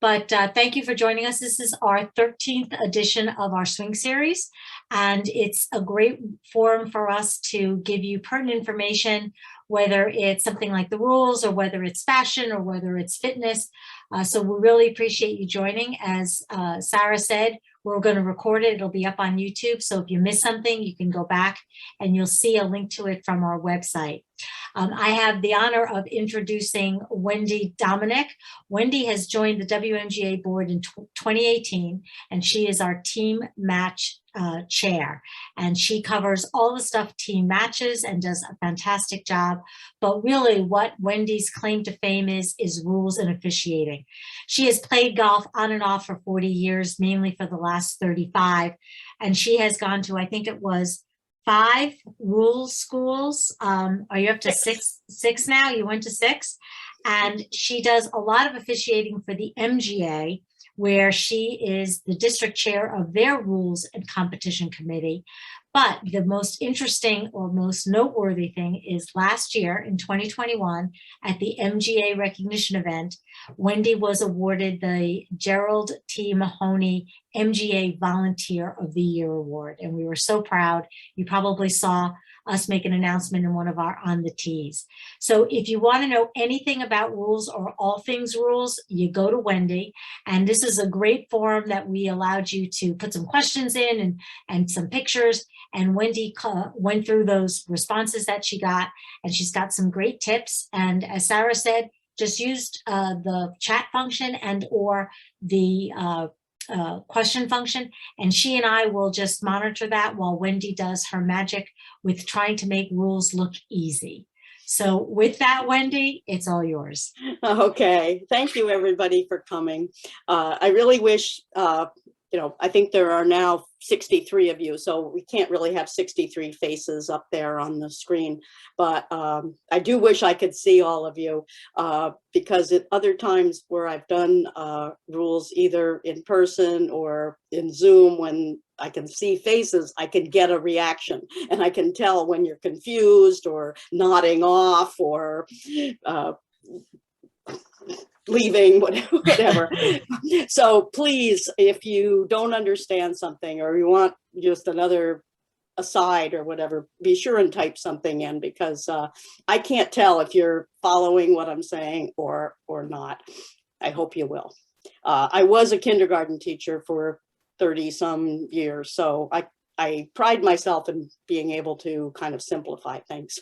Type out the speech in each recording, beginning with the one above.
But thank you for joining us. This is our 13th edition of our swing series, and it's a great forum for us to give you pertinent information, whether it's something like the rules or whether it's fashion or whether it's fitness. So we really appreciate you joining. As Sarah said, we're going to record it. It'll be up on YouTube. So if you miss something, you can go back and you'll see a link to it from our website. I have the honor of introducing Wendy Dominick. Wendy has joined the WMGA board in 2018, and she is our team match chair. And she covers all the stuff team matches and does a fantastic job. But really what Wendy's claim to fame is rules and officiating. She has played golf on and off for 40 years, mainly for the last 35. And she has gone to, I think it was 5 rules schools. Are you up to six now? You went to 6. And she does a lot of officiating for the MGA, where she is the district chair of their rules and competition committee. But the most interesting or most noteworthy thing is last year in 2021 at the MGA recognition event, Wendy was awarded the Gerald T. Mahoney MGA Volunteer of the Year Award. And we were so proud. You probably saw us make an announcement in one of our On the Tees. So if you want to know anything about rules or all things rules, you go to Wendy. And this is a great forum that we allowed you to put some questions in and some pictures. And Wendy went through those responses that she got, and she's got some great tips. And as Sarah said, just used the chat function and or the question function, and she and I will just monitor that while Wendy does her magic with trying to make rules look easy. So with that, Wendy, it's all yours. Okay, thank you everybody for coming. I really wish, I think there are now 63 of you, so we can't really have 63 faces up there on the screen. But I do wish I could see all of you because at other times where I've done rules either in person or in Zoom, when I can see faces, I can get a reaction and I can tell when you're confused or nodding off or leaving, whatever. So please, if you don't understand something or you want just another aside or whatever, be sure and type something in, because I can't tell if you're following what I'm saying or not. I hope you will. I was a kindergarten teacher for 30 some years, so I pride myself in being able to kind of simplify things.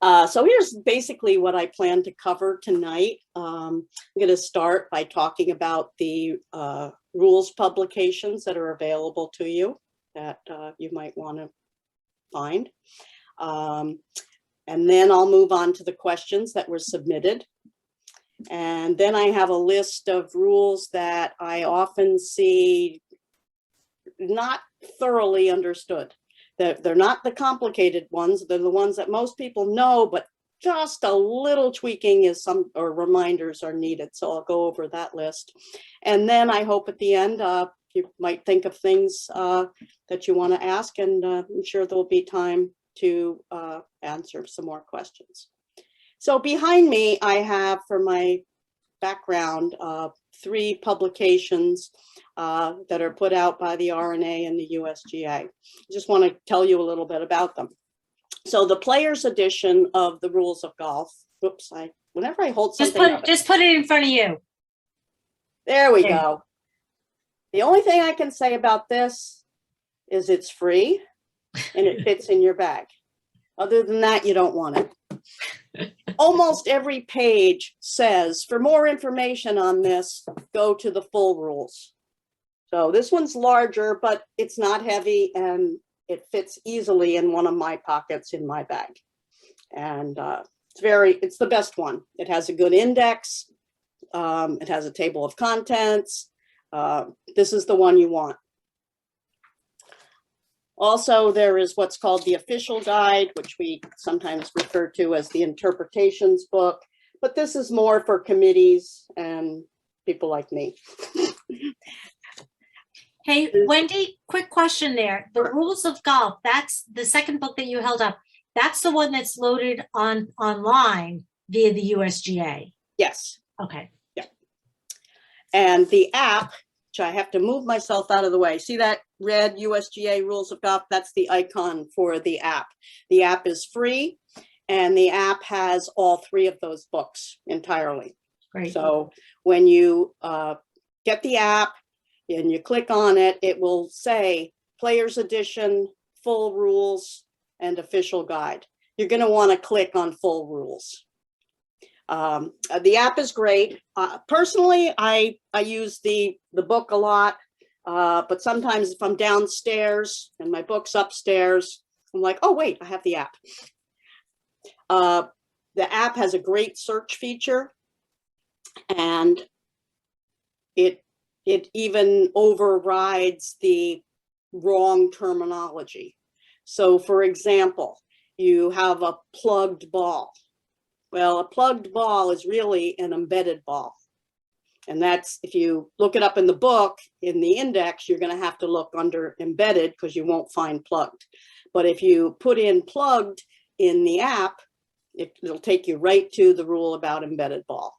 So here's basically what I plan to cover tonight. I'm going to start by talking about the rules publications that are available to you that you might want to find. And then I'll move on to the questions that were submitted. And then I have a list of rules that I often see not thoroughly understood. They're not the complicated ones. They're the ones that most people know, but just a little tweaking or reminders are needed. So I'll go over that list. And then I hope at the end, you might think of things that you want to ask, and I'm sure there'll be time to answer some more questions. So behind me, I have, for my background, 3 publications that are put out by the RNA and the USGA. I just want to tell you a little bit about them. So the player's edition of the Rules of Golf. Whoops, whenever I hold something just put it in front of you. There we go. The only thing I can say about this is it's free and it fits in your bag. Other than that, you don't want it. Almost every page says, for more information on this, go to the full rules. So this one's larger, but it's not heavy, and it fits easily in one of my pockets in my bag. And it's the best one. It has a good index. It has a table of contents. This is the one you want. Also, there is what's called the official guide, which we sometimes refer to as the interpretations book, but this is more for committees and people like me. Hey, Wendy, quick question there. The Rules of Golf, that's the second book that you held up. That's the one that's loaded online via the USGA. Yes. Okay. Yeah. And the app, which I have to move myself out of the way. See that red USGA rules of golf? That's the icon for the app. The app is free, and the app has all 3 of those books entirely. Great. So when you get the app and you click on it, it will say Players Edition, Full Rules, and Official Guide. You're going to want to click on Full Rules. The app is great. Personally, I use the book a lot, but sometimes if I'm downstairs and my book's upstairs, I'm like, oh wait, I have the app. The app has a great search feature, and it even overrides the wrong terminology. So for example, you have a plugged ball. Well, a plugged ball is really an embedded ball. And that's, if you look it up in the book, in the index, you're going to have to look under embedded because you won't find plugged. But if you put in plugged in the app, it'll take you right to the rule about embedded ball.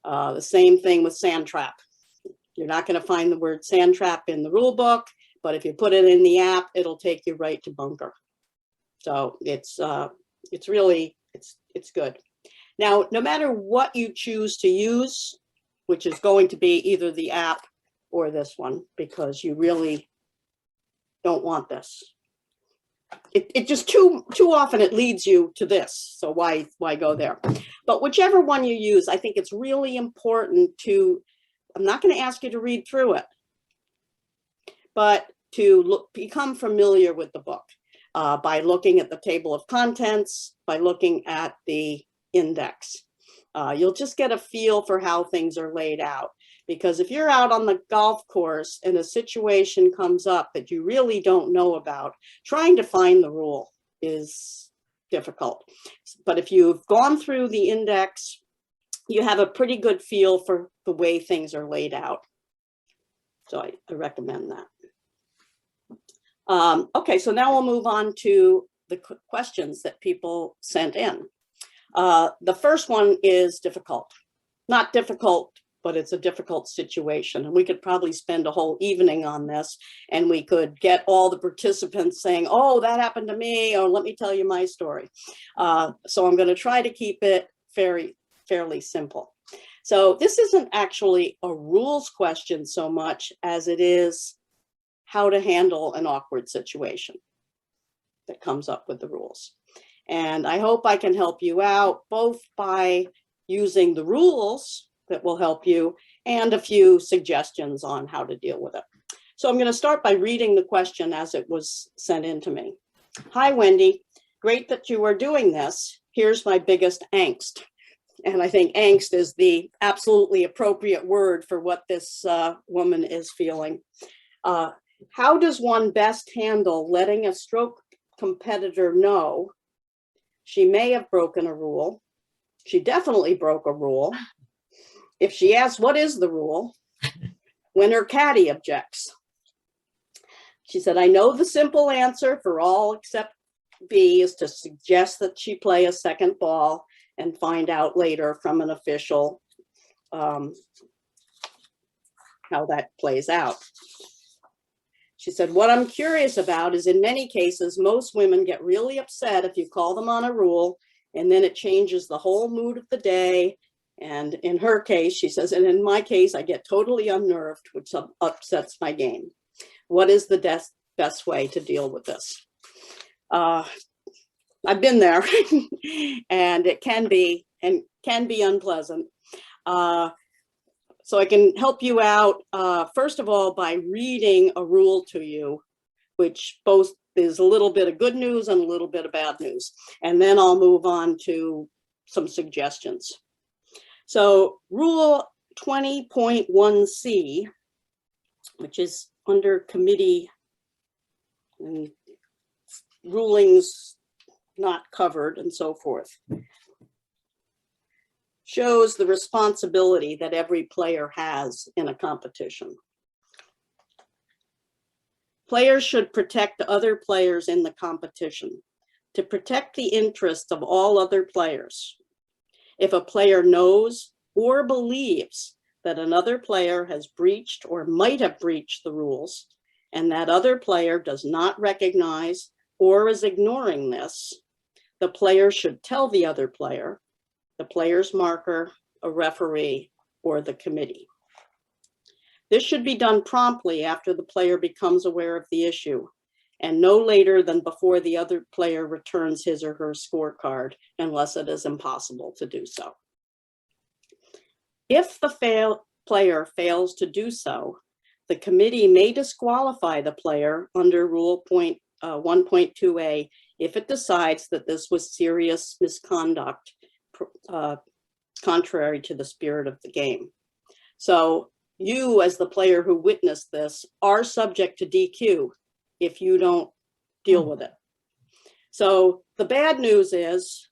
The same thing with sand trap. You're not going to find the word sand trap in the rule book, but if you put it in the app, it'll take you right to bunker. So it's really, it's good. Now, no matter what you choose to use, which is going to be either the app or this one, because you really don't want this. It just too often it leads you to this. So why go there? But whichever one you use, I think it's really important to, I'm not going to ask you to read through it, but to become familiar with the book by looking at the table of contents, by looking at the index. You'll just get a feel for how things are laid out. Because if you're out on the golf course and a situation comes up that you really don't know about, trying to find the rule is difficult. But if you've gone through the index, you have a pretty good feel for the way things are laid out. So I recommend that. Okay, so now we'll move on to the questions that people sent in. The first one is difficult. Not difficult, but it's a difficult situation. And we could probably spend a whole evening on this, and we could get all the participants saying, oh, that happened to me, or let me tell you my story. So I'm going to try to keep it fairly simple. So this isn't actually a rules question so much as it is how to handle an awkward situation that comes up with the rules. And I hope I can help you out both by using the rules that will help you and a few suggestions on how to deal with it. So I'm going to start by reading the question as it was sent in to me. Hi, Wendy. Great that you are doing this. Here's my biggest angst. And I think angst is the absolutely appropriate word for what this woman is feeling. How does one best handle letting a stroke competitor know she may have broken a rule? She definitely broke a rule. If she asks, what is the rule? When her caddy objects. She said, I know the simple answer for all except B is to suggest that she play a second ball and find out later from an official how that plays out. She said, what I'm curious about is in many cases, most women get really upset if you call them on a rule, and then it changes the whole mood of the day. And in her case, she says, and in my case, I get totally unnerved, which upsets my game. What is the best way to deal with this? I've been there, and it can be unpleasant. So I can help you out, first of all, by reading a rule to you, which both is a little bit of good news and a little bit of bad news. And then I'll move on to some suggestions. So Rule 20.1C, which is under committee and rulings not covered and so forth, shows the responsibility that every player has in a competition. Players should protect other players in the competition to protect the interests of all other players. If a player knows or believes that another player has breached or might have breached the rules, and that other player does not recognize or is ignoring this, the player should tell the other player, the player's marker, a referee, or the committee. This should be done promptly after the player becomes aware of the issue, and no later than before the other player returns his or her scorecard, unless it is impossible to do so. If the player fails to do so, the committee may disqualify the player under Rule 1.2a if it decides that this was serious misconduct contrary to the spirit of the game. So you, as the player who witnessed this, are subject to DQ if you don't deal with it. So the bad news is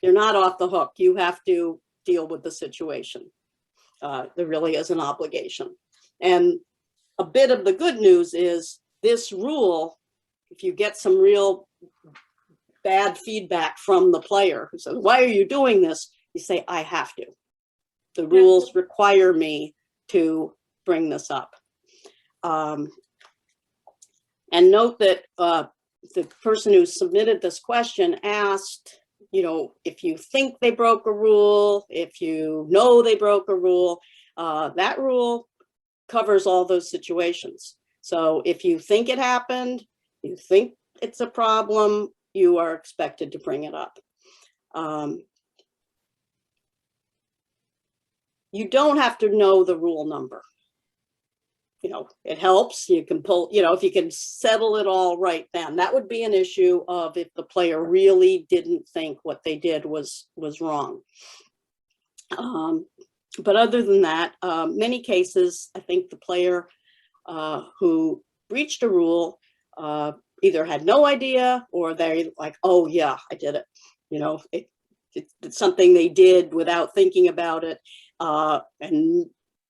you're not off the hook. You have to deal with the situation. There really is an obligation. And a bit of the good news is this rule, if you get some real bad feedback from the player who says, why are you doing this? You say, I have to. The rules require me to bring this up. And note that the person who submitted this question asked, you know, if you think they broke a rule, if you know they broke a rule, that rule covers all those situations. So if you think it happened, you think it's a problem, you are expected to bring it up. You don't have to know the rule number. You know, it helps. You can pull, you know, if you can settle it all right then. That would be an issue of if the player really didn't think what they did was wrong. But other than that, many cases, I think the player who breached a rule either had no idea or they're like, oh yeah, I did it. You know, it's something they did without thinking about it. And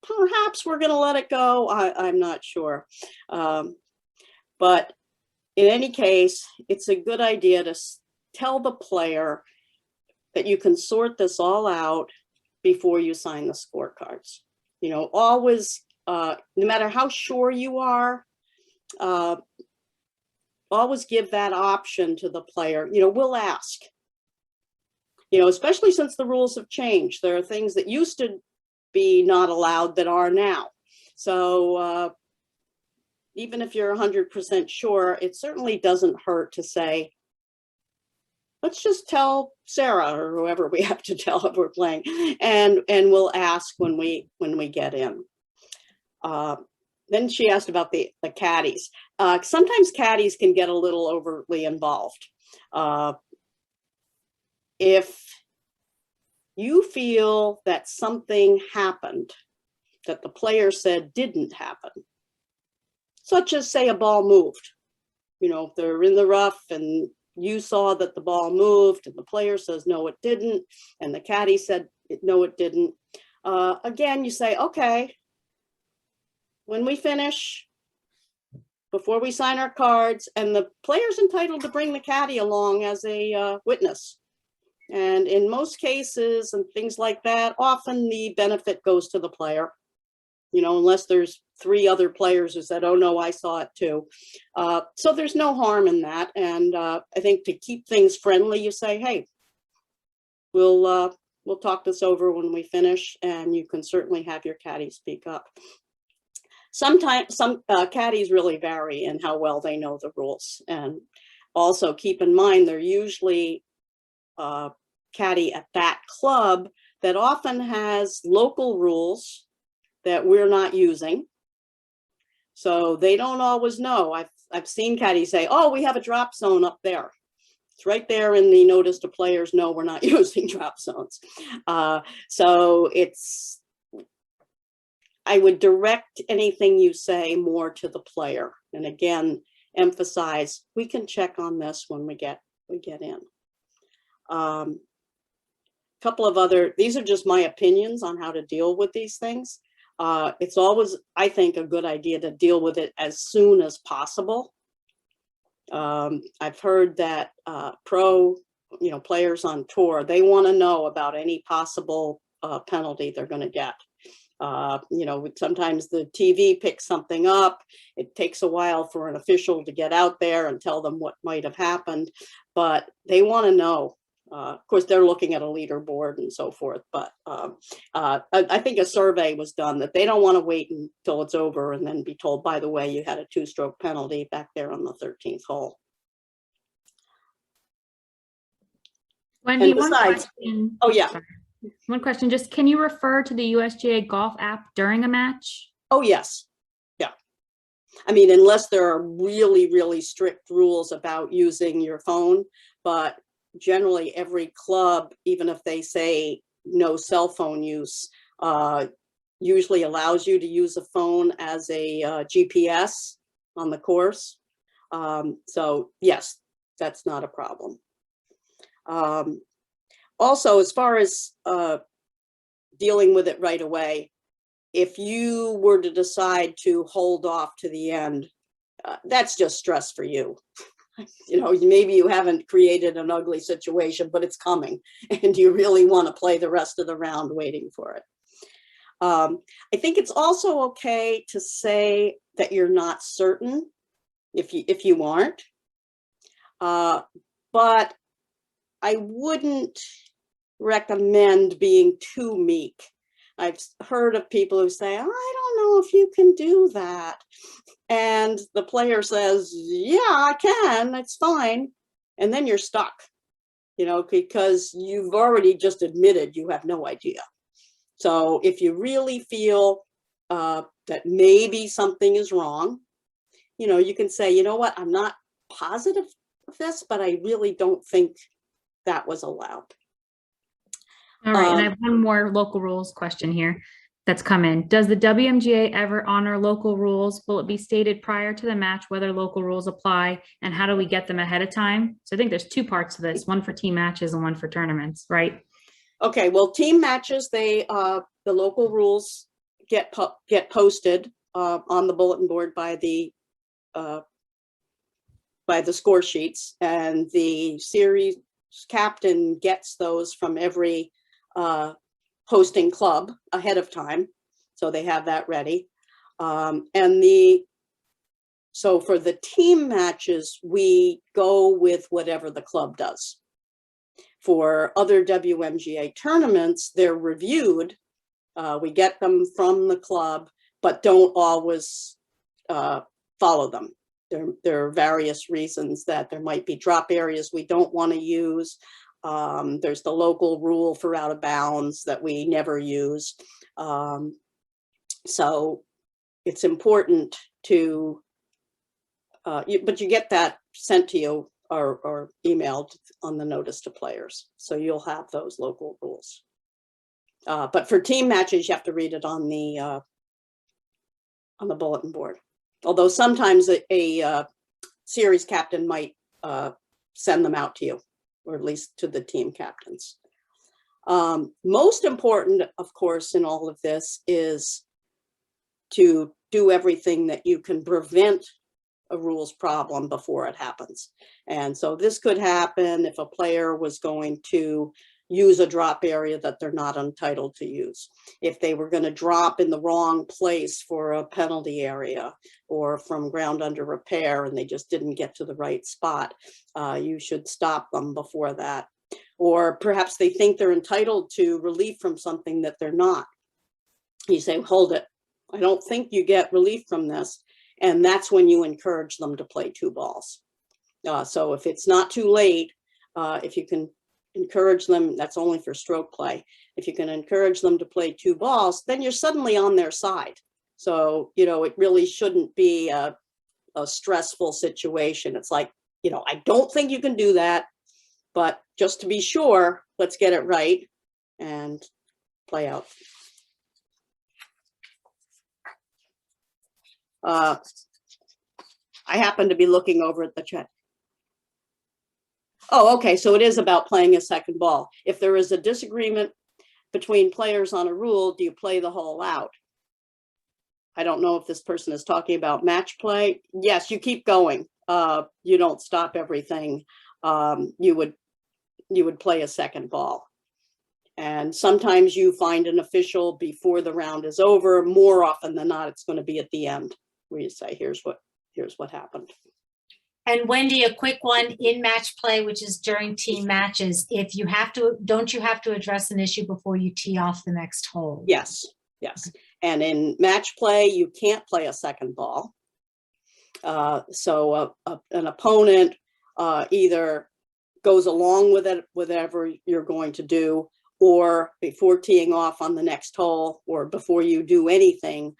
perhaps we're going to let it go. I'm not sure. But in any case, it's a good idea to tell the player that you can sort this all out before you sign the scorecards. You know, always, no matter how sure you are, always give that option to the player. You know, we'll ask. You know, especially since the rules have changed. There are things that used to be not allowed that are now. So even if you're 100% sure, it certainly doesn't hurt to say, let's just tell Sarah or whoever we have to tell if we're playing, and we'll ask when we get in. Then she asked about the caddies. Sometimes caddies can get a little overly involved. If you feel that something happened that the player said didn't happen, such as say a ball moved, you know, if they're in the rough and you saw that the ball moved and the player says, no, it didn't. And the caddy said, no, it didn't. Again, you say, okay, when we finish, before we sign our cards, and the player's entitled to bring the caddy along as a witness. And in most cases and things like that, often the benefit goes to the player, you know, unless there's 3 other players who said, oh no, I saw it too. So there's no harm in that. And I think to keep things friendly, you say, hey, we'll talk this over when we finish, and you can certainly have your caddy speak up. Sometimes some caddies really vary in how well they know the rules. And also keep in mind, they're usually caddy at that club that often has local rules that we're not using. So they don't always know. I've seen caddies say, oh, we have a drop zone up there. It's right there in the notice to players, no, we're not using drop zones. So I would direct anything you say more to the player. And again, emphasize, we can check on this when we get in. Couple of other, these are just my opinions on how to deal with these things. It's always, I think, a good idea to deal with it as soon as possible. I've heard that players on tour, they want to know about any possible penalty they're going to get. You know, sometimes the TV picks something up. It takes a while for an official to get out there and tell them what might have happened, but they want to know. Of course, they're looking at a leaderboard and so forth, but I think a survey was done that they don't want to wait until it's over and then be told, by the way, you had a 2-stroke penalty back there on the 13th hole. Wendy, And besides, oh yeah. Sorry. One question, just can you refer to the USGA golf app during a match? Oh, yes. Yeah. I mean, unless there are really, really strict rules about using your phone, but generally every club, even if they say no cell phone use, usually allows you to use a phone as a GPS on the course. So yes, that's not a problem. Also, as far as dealing with it right away, if you were to decide to hold off to the end, that's just stress for you. You know, maybe you haven't created an ugly situation, but it's coming and you really want to play the rest of the round waiting for it. I think it's also okay to say that you're not certain if you aren't, but I wouldn't recommend being too meek. I've heard of people who say, I don't know if you can do that. And the player says, yeah, I can, it's fine. And then you're stuck, you know, because you've already just admitted you have no idea. So if you really feel that maybe something is wrong, you know, you can say, you know what, I'm not positive of this, but I really don't think that was allowed. All right, and I have one more local rules question here that's come in. Does the WMGA ever honor local rules? Will it be stated prior to the match whether local rules apply, and how do we get them ahead of time? So I think there's two parts to this, one for team matches and one for tournaments, right? Okay, well, team matches, they the local rules get posted on the bulletin board by the score sheets, and the series captain gets those from every hosting club ahead of time, so they have that ready. So for the team matches, we go with whatever the club does. For other WMGA tournaments, they're reviewed. We get them from the club, but don't always follow them. There are various reasons that there might be drop areas we don't want to use. There's the local rule for out of bounds that we never use. So it's important to, but you get that sent to you or emailed on the notice to players. So you'll have those local rules. But for team matches, you have to read it on the bulletin board. Although sometimes a series captain might send them out to you, or at least to the team captains. Most important, of course, in all of this is to do everything that you can prevent a rules problem before it happens. And so this could happen if a player was going to use a drop area that they're not entitled to use. If they were going to drop in the wrong place for a penalty area or from ground under repair and they just didn't get to the right spot, you should stop them before that. Or perhaps they think they're entitled to relief from something that they're not. You say, hold it, I don't think you get relief from this. And that's when you encourage them to play 2 balls. So if it's not too late, if you can encourage them, that's only for stroke play. If you can encourage them to play 2 balls, then you're suddenly on their side. So, you know, it really shouldn't be a stressful situation. It's like, you know, I don't think you can do that, but just to be sure, let's get it right and play out. I happen to be looking over at the chat. Oh, okay, so it is about playing a second ball. If there is a disagreement between players on a rule, do you play the hole out? I don't know if this person is talking about match play. Yes, you keep going. You don't stop everything. You would play a second ball. And sometimes you find an official before the round is over. More often than not, it's going to be at the end where you say, here's what happened. And Wendy, a quick one in match play, which is during team matches. If you have to, don't you have to address an issue before you tee off the next hole? Yes, yes. And in match play, you can't play a second ball. So an opponent either goes along with it, whatever you're going to do, or before teeing off on the next hole, or before you do anything,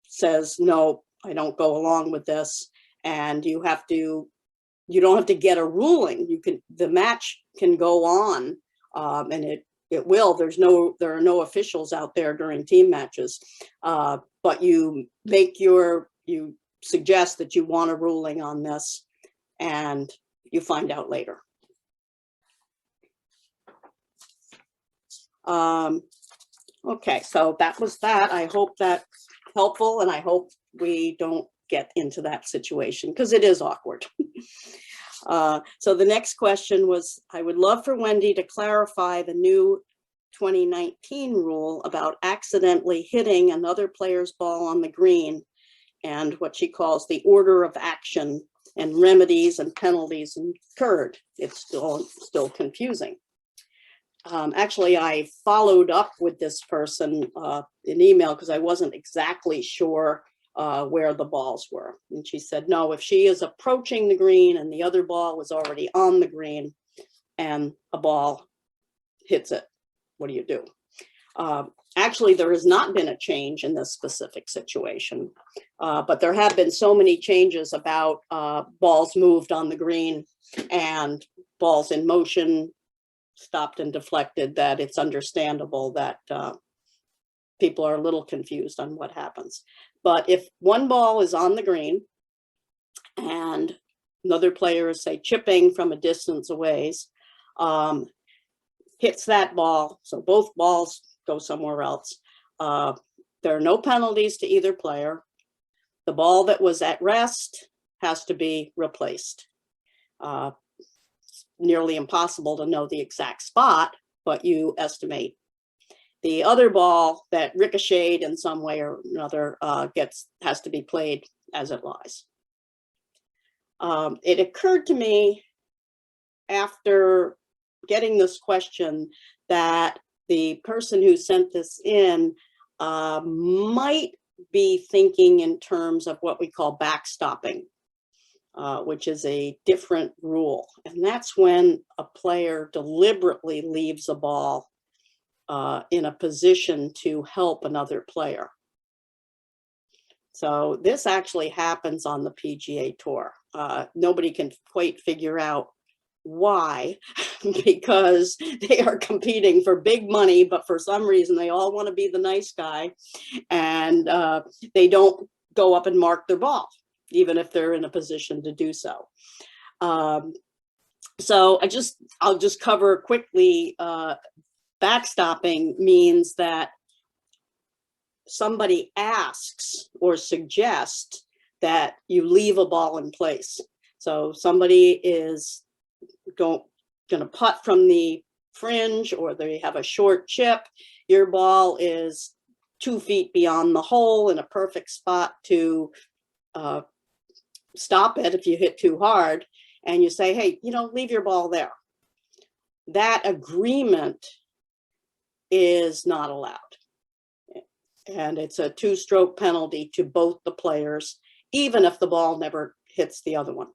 says, no, I don't go along with this. And you don't have to get a ruling. The match can go on, and it will. There are no officials out there during team matches, but you suggest that you want a ruling on this, and you find out later. Okay, so that was that. I hope that's helpful, and I hope we don't get into that situation because it is awkward. So the next question was, I would love for Wendy to clarify the new 2019 rule about accidentally hitting another player's ball on the green and what she calls the order of action and remedies and penalties incurred. It's still confusing. Actually, I followed up with this person in email because I wasn't exactly sure where the balls were. And she said, no, if she is approaching the green and the other ball was already on the green and a ball hits it, what do you do? Actually, there has not been a change in this specific situation, but there have been so many changes about balls moved on the green and balls in motion, stopped and deflected, that it's understandable that people are a little confused on what happens. But if one ball is on the green and another player is, say, chipping from a distance away, hits that ball, so both balls go somewhere else, there are no penalties to either player. The ball that was at rest has to be replaced. It's nearly impossible to know the exact spot, but you estimate. The other ball that ricocheted in some way or another has to be played as it lies. It occurred to me after getting this question that the person who sent this in might be thinking in terms of what we call backstopping, which is a different rule. And that's when a player deliberately leaves a ball in a position to help another player. So this actually happens on the PGA Tour. Nobody can quite figure out why, because they are competing for big money, but for some reason they all want to be the nice guy, and they don't go up and mark their ball, even if they're in a position to do so. So I'll just cover quickly. Backstopping means that somebody asks or suggests that you leave a ball in place. So somebody is going to putt from the fringe, or they have a short chip. Your ball is 2 feet beyond the hole in a perfect spot to stop it if you hit too hard. And you say, hey, leave your ball there. That agreement is not allowed. And it's a 2-stroke penalty to both the players, even if the ball never hits the other one.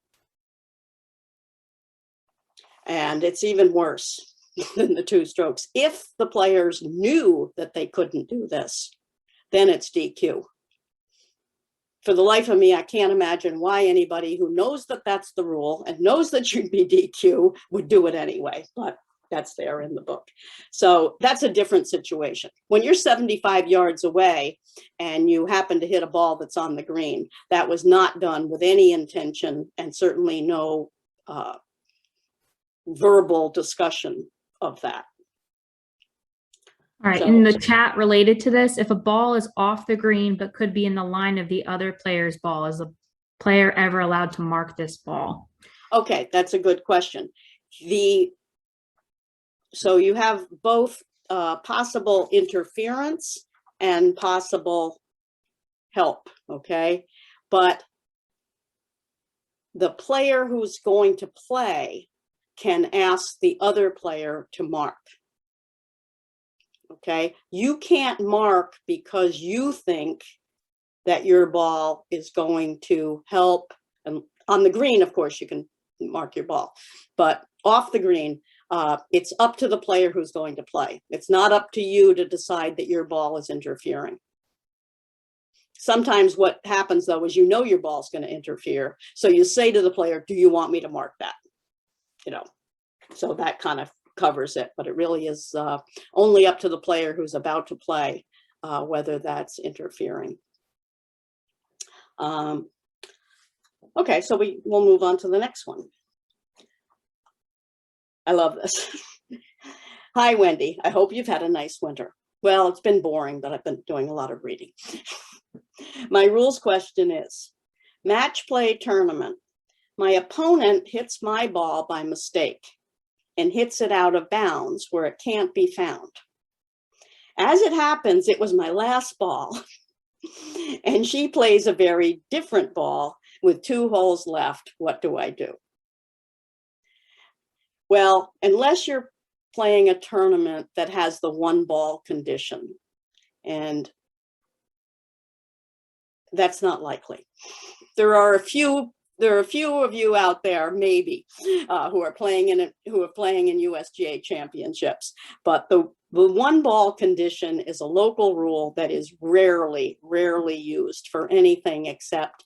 And it's even worse than the 2 strokes. If the players knew that they couldn't do this, then it's DQ. For the life of me, I can't imagine why anybody who knows that that's the rule and knows that you'd be DQ would do it anyway, but that's there in the book. So that's a different situation. When you're 75 yards away and you happen to hit a ball that's on the green, that was not done with any intention, and certainly no verbal discussion of that. All right, So, in the chat related to this, if a ball is off the green but could be in the line of the other player's ball, is the player ever allowed to mark this ball? Okay, that's a good question. The so you have both possible interference and possible help, okay? But the player who's going to play can ask the other player to mark. Okay, you can't mark because you think that your ball is going to help. And on the green, of course, you can mark your ball, but off the green, it's up to the player who's going to play. It's not up to you to decide that your ball is interfering. Sometimes what happens though is, you know, your ball's going to interfere. So you say to the player, do you want me to mark that? You know, so that kind of covers it, but it really is only up to the player who's about to play whether that's interfering. Okay, so we'll move on to the next one. I love this. Hi, Wendy. I hope you've had a nice winter. Well, it's been boring, but I've been doing a lot of reading. My rules question is, match play tournament. My opponent hits my ball by mistake and hits it out of bounds where it can't be found. As it happens, it was my last ball, and she plays a very different ball with 2 holes left. What do I do? Well, unless you're playing a tournament that has the 1 ball condition, and that's not likely. There are a few of you out there, maybe, who are playing in USGA championships, but the 1 ball condition is a local rule that is rarely used for anything except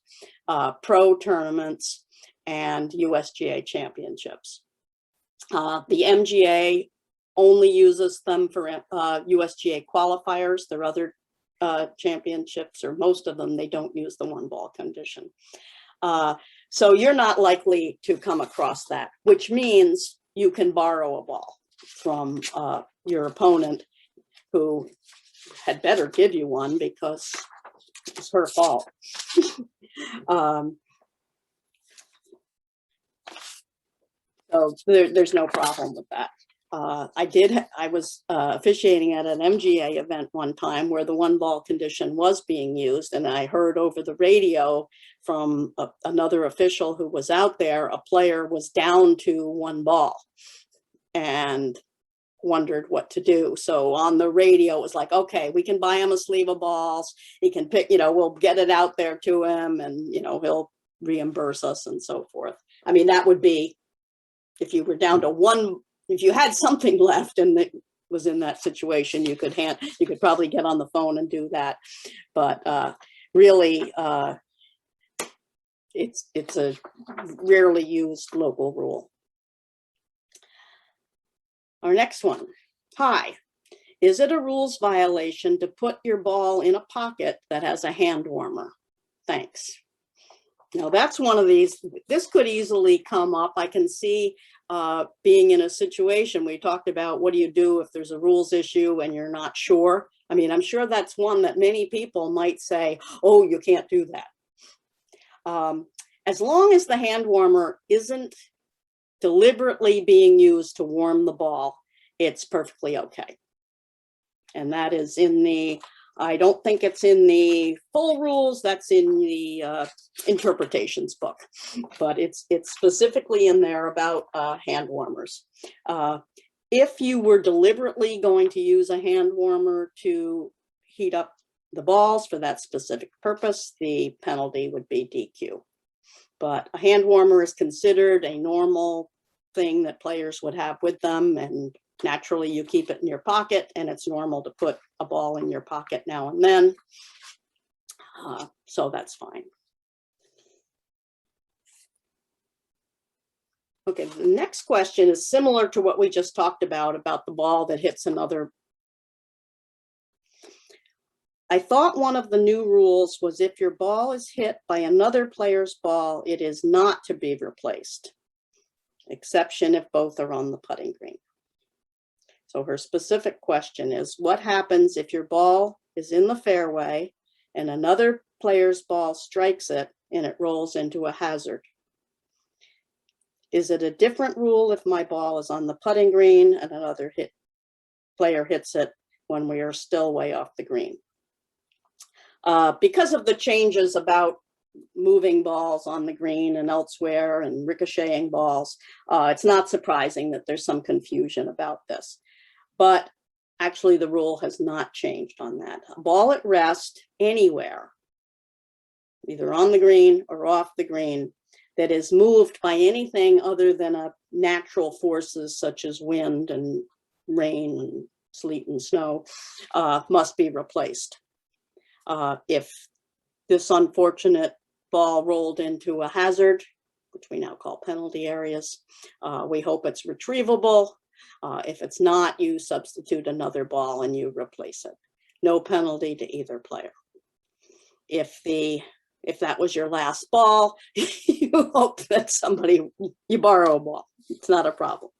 pro tournaments and USGA championships. The MGA only uses them for USGA qualifiers. There are other championships, or most of them, they don't use the 1 ball condition. So you're not likely to come across that, which means you can borrow a ball from your opponent, who had better give you one because it's her fault. So there's no problem with that. I was officiating at an MGA event one time where the 1 ball condition was being used, and I heard over the radio from another official who was out there, a player was down to 1 ball and wondered what to do. So on the radio, it was like, okay, we can buy him a sleeve of balls. He can pick, we'll get it out there to him, and, he'll reimburse us and so forth. I mean, that would be, if you were down to 1, if you had something left and it was in that situation, you could probably get on the phone and do that. But really, it's a rarely used local rule. Our next one. Hi, is it a rules violation to put your ball in a pocket that has a hand warmer? Thanks. Now that's one of these, this could easily come up. I can see being in a situation, we talked about what do you do if there's a rules issue and you're not sure. I mean, I'm sure that's one that many people might say, oh, you can't do that. As long as the hand warmer isn't deliberately being used to warm the ball, it's perfectly okay. And that is in the, I don't think it's in the full rules, that's in the interpretations book, but it's specifically in there about hand warmers. If you were deliberately going to use a hand warmer to heat up the balls for that specific purpose, the penalty would be DQ. But a hand warmer is considered a normal thing that players would have with them, and naturally you keep it in your pocket, and it's normal to put a ball in your pocket now and then. So that's fine. Okay, the next question is similar to what we just talked about the ball that hits another. I thought one of the new rules was if your ball is hit by another player's ball, it is not to be replaced. Exception if both are on the putting green. So her specific question is, what happens if your ball is in the fairway and another player's ball strikes it and it rolls into a hazard? Is it a different rule if my ball is on the putting green and another player hits it when we are still way off the green? Because of the changes about moving balls on the green and elsewhere and ricocheting balls, it's not surprising that there's some confusion about this. But actually, the rule has not changed on that. A ball at rest anywhere, either on the green or off the green, that is moved by anything other than natural forces such as wind and rain and sleet and snow, must be replaced. If this unfortunate ball rolled into a hazard, which we now call penalty areas, we hope it's retrievable. If it's not, you substitute another ball and you replace it. No penalty to either player. If that was your last ball, you hope that you borrow a ball. It's not a problem.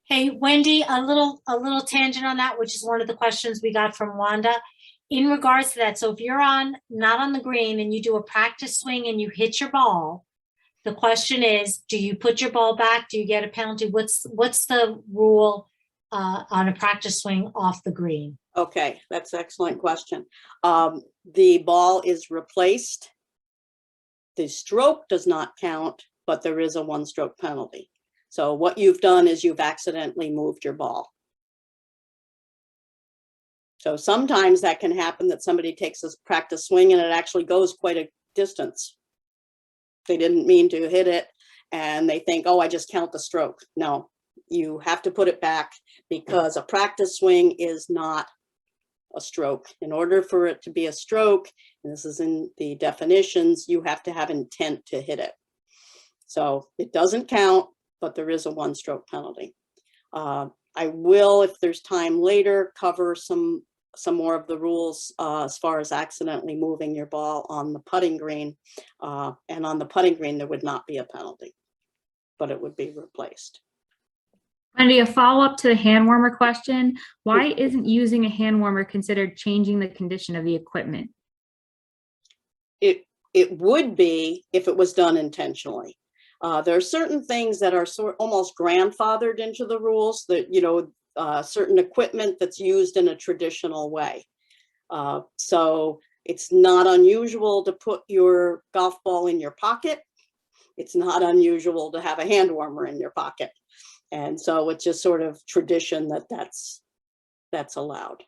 Hey, Wendy, a little tangent on that, which is one of the questions we got from Wanda. In regards to that, so if you're not on the green and you do a practice swing and you hit your ball, the question is, do you put your ball back? Do you get a penalty? What's the rule on a practice swing off the green? Okay, that's an excellent question. The ball is replaced. The stroke does not count, but there is a 1-stroke penalty. So what you've done is you've accidentally moved your ball. So sometimes that can happen, that somebody takes a practice swing and it actually goes quite a distance. They didn't mean to hit it and they think, oh, I just count the stroke. No, you have to put it back because a practice swing is not a stroke. In order for it to be a stroke, and this is in the definitions, you have to have intent to hit it. So it doesn't count, but there is a 1-stroke penalty. I will, if there's time later, cover some more of the rules as far as accidentally moving your ball on the putting green. And on the putting green, there would not be a penalty, but it would be replaced. Wendy, a follow-up to the hand warmer question. Why isn't using a hand warmer considered changing the condition of the equipment? It would be if it was done intentionally. There are certain things that are almost grandfathered into the rules that, certain equipment that's used in a traditional way. So it's not unusual to put your golf ball in your pocket. It's not unusual to have a hand warmer in your pocket. And so it's just sort of tradition that's allowed.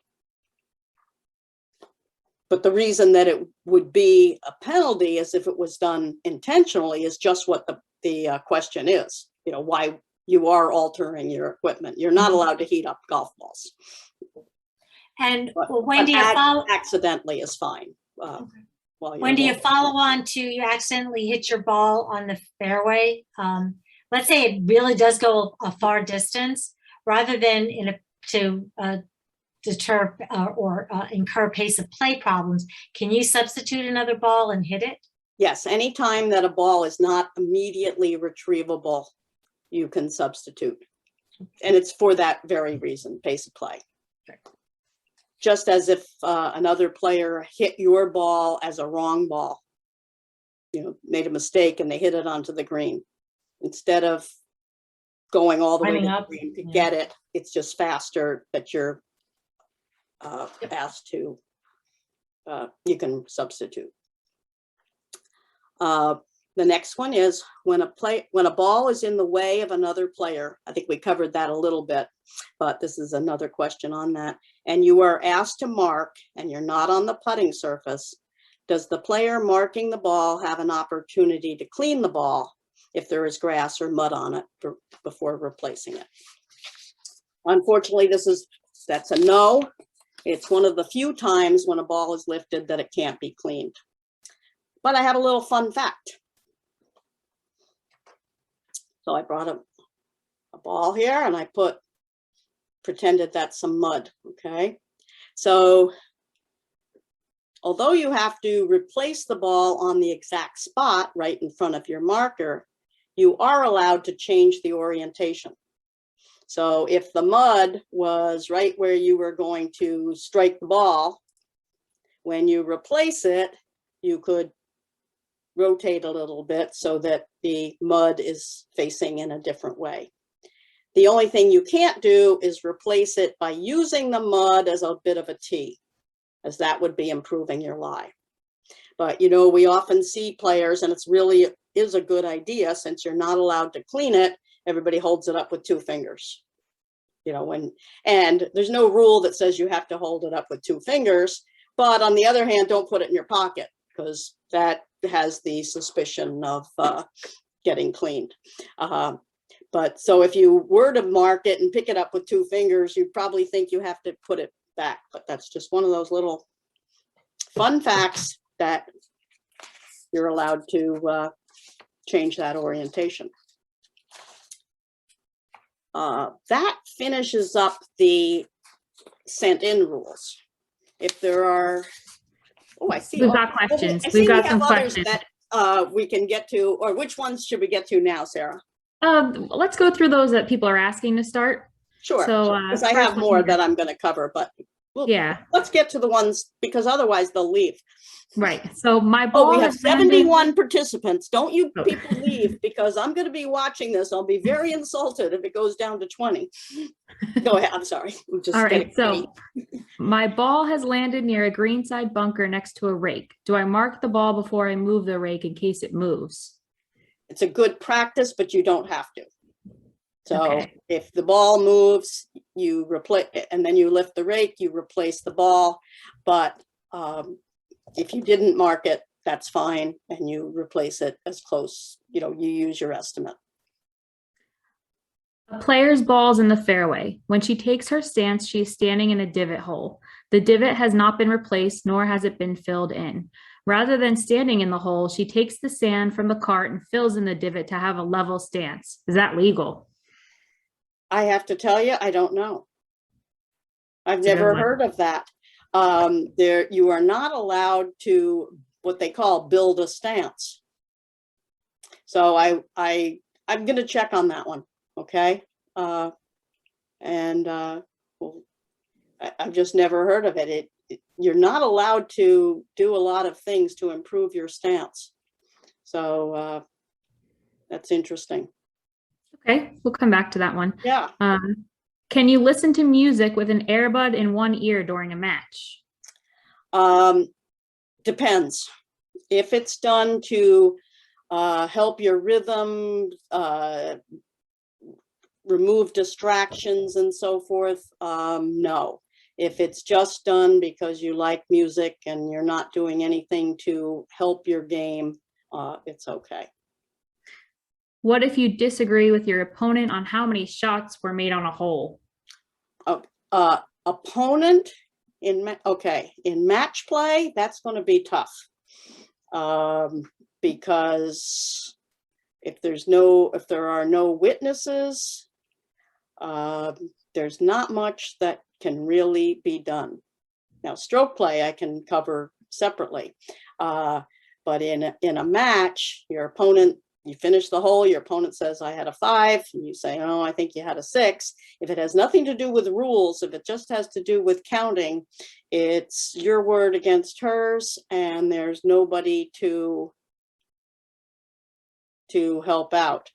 But the reason that it would be a penalty is if it was done intentionally is just what the question is, why you are altering your equipment. You're not allowed to heat up golf balls. And Wendy, accidentally is fine. Wendy, a follow on to you accidentally hit your ball on the fairway. Let's say it really does go a far distance, rather than to deter or incur pace of play problems. Can you substitute another ball and hit it? Yes, anytime that a ball is not immediately retrievable, you can substitute. And it's for that very reason, pace of play. Okay. Just as if another player hit your ball as a wrong ball, made a mistake and they hit it onto the green. Instead of going all the way to the green to get it, it's just faster that you're asked to, you can substitute. The next one is when a ball is in the way of another player. I think we covered that a little bit, but this is another question on that. And you are asked to mark and you're not on the putting surface. Does the player marking the ball have an opportunity to clean the ball if there is grass or mud on it before replacing it? Unfortunately, that's a no. It's one of the few times when a ball is lifted that it can't be cleaned. But I have a little fun fact. So I brought a ball here and I pretended that's some mud, okay? So although you have to replace the ball on the exact spot right in front of your marker, you are allowed to change the orientation. So if the mud was right where you were going to strike the ball, when you replace it, you could rotate a little bit so that the mud is facing in a different way. The only thing you can't do is replace it by using the mud as a bit of a tee, as that would be improving your lie. But, you know, we often see players, and it's really is a good idea, since you're not allowed to clean it, everybody holds it up with 2 fingers. You know, and there's no rule that says you have to hold it up with 2 fingers, but on the other hand, don't put it in your pocket, because that has the suspicion of getting cleaned. But so if you were to mark it and pick it up with 2 fingers, you'd probably think you have to put it back, but that's just one of those little fun facts that you're allowed to change that orientation. That finishes up the sent in rules. If there are, oh, I see. We've got questions. I see We've got we some have others questions. that we can get to, or which ones should we get to now, Sarah? Let's go through those that people are asking to start. Sure, So, because I have more that I'm going to cover, but yeah, let's get to the ones, because otherwise they'll leave. right. So my Oh, ball we have has landed- 71 participants. Don't you Oh. people leave, because I'm going to be watching this. I'll be very insulted if it goes down to 20. Go ahead. I'm sorry. I'm just All getting right. So my ball has landed near a greenside bunker next to a rake. Do I mark the ball before I move the rake in case it moves? It's a good practice, but you don't have to. So Okay. if the ball moves, you replace it, and then you lift the rake, you replace the ball. But if you didn't mark it, that's fine, and you replace it as close, you know, you use your estimate. A player's ball's in the fairway. When she takes her stance, she is standing in a divot hole. The divot has not been replaced, nor has it been filled in. Rather than standing in the hole, she takes the sand from the cart and fills in the divot to have a level stance. Is that legal? I have to tell you, I don't know. I've That's a good never one. heard of that. You are not allowed to what they call build a stance. So I'm going to check on that one. Okay. Well, I've just never heard of it. You're not allowed to do a lot of things to improve your stance. So that's interesting. Okay, we'll come back to that one. Yeah. Can you listen to music with an earbud in one ear during a match? Depends. If it's done to help your rhythm, remove distractions and so forth, no. If it's just done because you like music and you're not doing anything to help your game, it's okay. What if you disagree with your opponent on how many shots were made on a hole? Opponent in match play, that's going to be tough, because if there are no witnesses, there's not much that can really be done. Now, stroke play I can cover separately, but in a match, your opponent, you finish the hole, your opponent says, I had a 5, and you say, oh, I think you had a 6. If it has nothing to do with rules, if it just has to do with counting, it's your word against hers, and there's nobody to help out.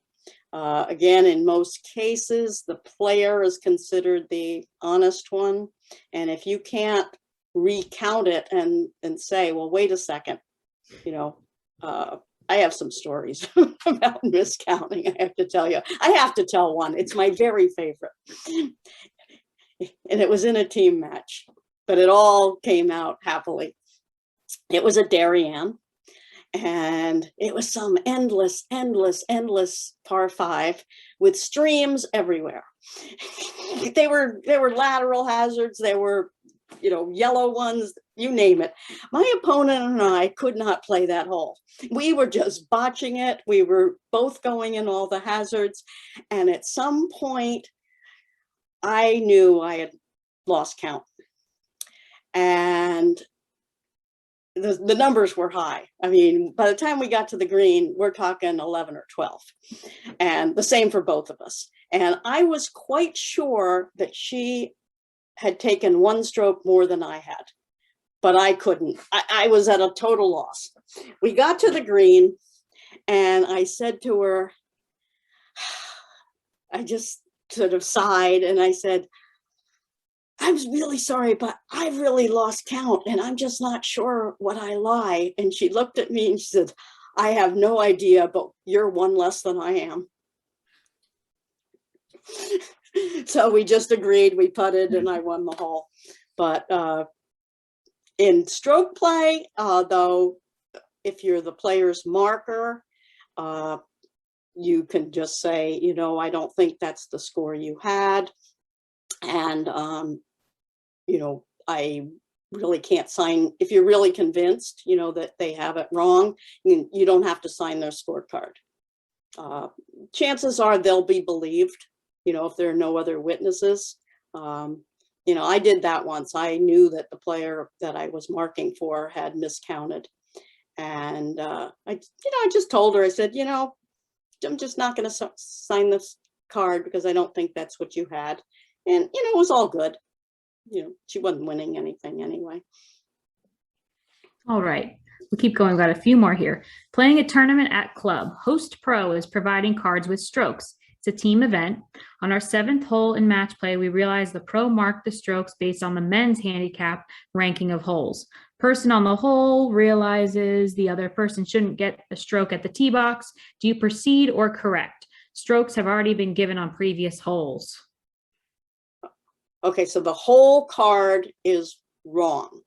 Again, in most cases, the player is considered the honest one. And if you can't recount it and say, well, wait a second, you know, I have some stories about miscounting. I have to tell you. I have to tell one. It's my very favorite. And it was in a team match, but it all came out happily. It was a Darien, and it was some endless par 5 with streams everywhere. They were lateral hazards. They were, you know, yellow ones, you name it. My opponent and I could not play that hole. We were just botching it. We were both going in all the hazards. And at some point, I knew I had lost count. And the numbers were high. I mean, by the time we got to the green, we're talking 11 or 12. And the same for both of us. And I was quite sure that she had taken 1 stroke more than I had, but I couldn't. I was at a total loss. we got to the green and I said to her, I just sort of sighed and I said, I'm really sorry, but I've really lost count and I'm just not sure what I lie. And she looked at me and she said, I have no idea, but you're one less than I am. So we just agreed, we putted and I won the hole. But in stroke play, though, if you're the player's marker, you can just say, you know, I don't think that's the score you had. And, you know, I really can't sign, if you're really convinced, you know, that they have it wrong, you don't have to sign their scorecard. Chances are they'll be believed, you know, if there are no other witnesses. You know, I did that once. I knew that the player that I was marking for had miscounted. And I just told her, I said, you know, I'm just not going to sign this card because I don't think that's what you had. And, you know, it was all good. You know, she wasn't winning anything anyway. All right. We'll keep going. We've got a few more here. Playing a tournament at club. Host Pro is providing cards with strokes. It's a team event. On our 7th hole in match play, we realized the pro marked the strokes based on the men's handicap ranking of holes. Person on the hole realizes the other person shouldn't get a stroke at the tee box. Do you proceed or correct? Strokes have already been given on previous holes. Okay, so the whole card is wrong.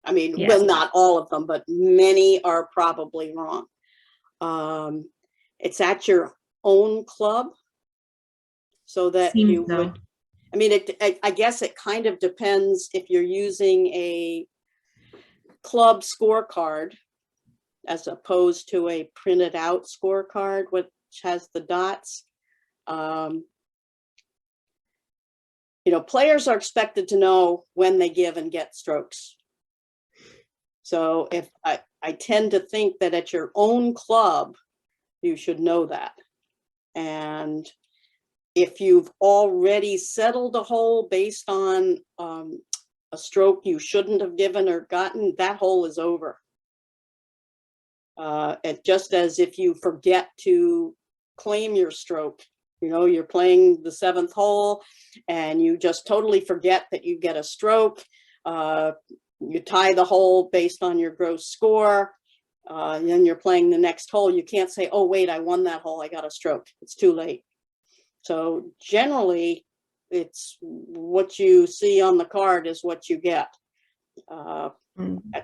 I mean, Yes. well, not all of them, but many are probably wrong. It's at your own club, so that Seems you so. would, I mean, I guess it kind of depends if you're using a club scorecard as opposed to a printed out scorecard, which has the dots. You know, players are expected to know when they give and get strokes. So if I tend to think that at your own club, you should know that. And if you've already settled a hole based on a stroke you shouldn't have given or gotten, that hole is over. And just as if you forget to claim your stroke, you know, you're playing the 7th hole and you just totally forget that you get a stroke. You tie the hole based on your gross score. Then you're playing the next hole. You can't say, oh, wait, I won that hole. I got a stroke. It's too late. So generally, it's what you see on the card is what you get. That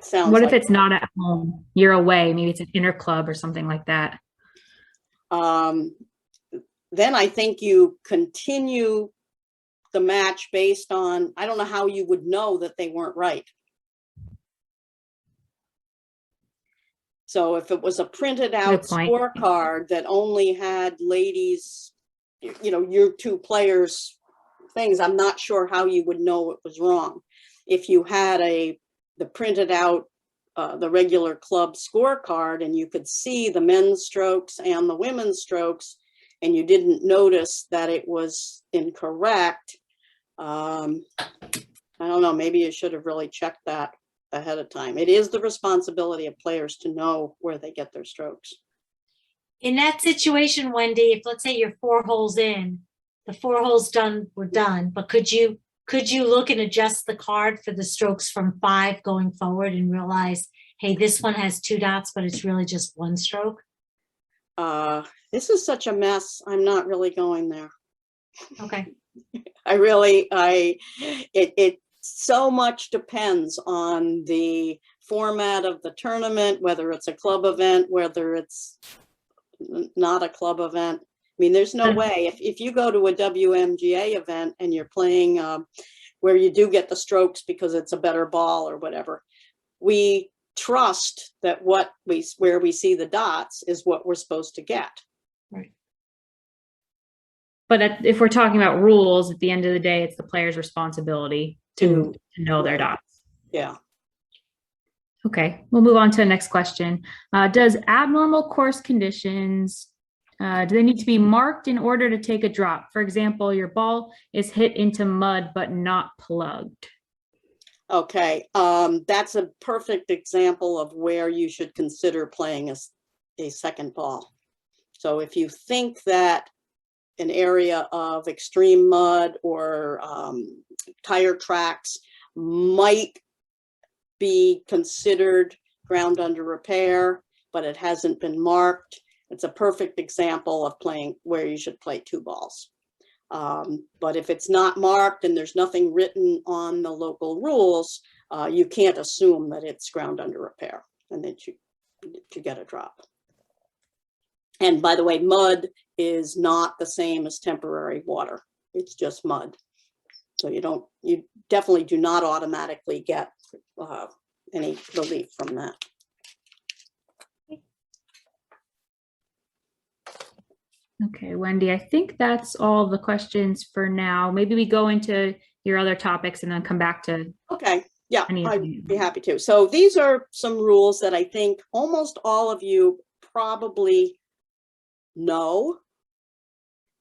sounds What if like, it's not at home? You're away. Maybe it's an inner club or something like that. then I think you continue the match based on, I don't know how you would know that they weren't right. So if it was a printed out Good point. scorecard that only had ladies, you know, your two players things, I'm not sure how you would know it was wrong. If you had the printed out, the regular club scorecard and you could see the men's strokes and the women's strokes and you didn't notice that it was incorrect, I don't know, maybe you should have really checked that ahead of time. It is the responsibility of players to know where they get their strokes. In that situation, Wendy, if let's say you're 4 holes in, the 4 holes were done, but could you look and adjust the card for the strokes from 5 going forward and realize, hey, this one has 2 dots, but it's really just 1 stroke? This is such a mess. I'm not really going there. Okay. It so much depends on the format of the tournament, whether it's a club event, whether it's not a club event. I mean, there's no way if you go to a WMGA event and you're playing where you do get the strokes because it's a better ball or whatever, we trust that where we see the dots is what we're supposed to get. Right. But if we're talking about rules, at the end of the day, it's the player's responsibility to know their dots. Yeah. Okay, we'll move on to the next question. Does abnormal course conditions, do they need to be marked in order to take a drop? For example, your ball is hit into mud but not plugged. Okay, that's a perfect example of where you should consider playing a second ball. So if you think that an area of extreme mud or tire tracks might be considered ground under repair, but it hasn't been marked, it's a perfect example of playing where you should play 2 balls. But if it's not marked and there's nothing written on the local rules, you can't assume that it's ground under repair and that you get a drop. And by the way, mud is not the same as temporary water. It's just mud. So you definitely do not automatically get any relief from that. Okay, Wendy, I think that's all the questions for now. Maybe we go into your other topics and then come back to. Okay, yeah, any of I'd them. be happy to. So these are some rules that I think almost all of you probably know,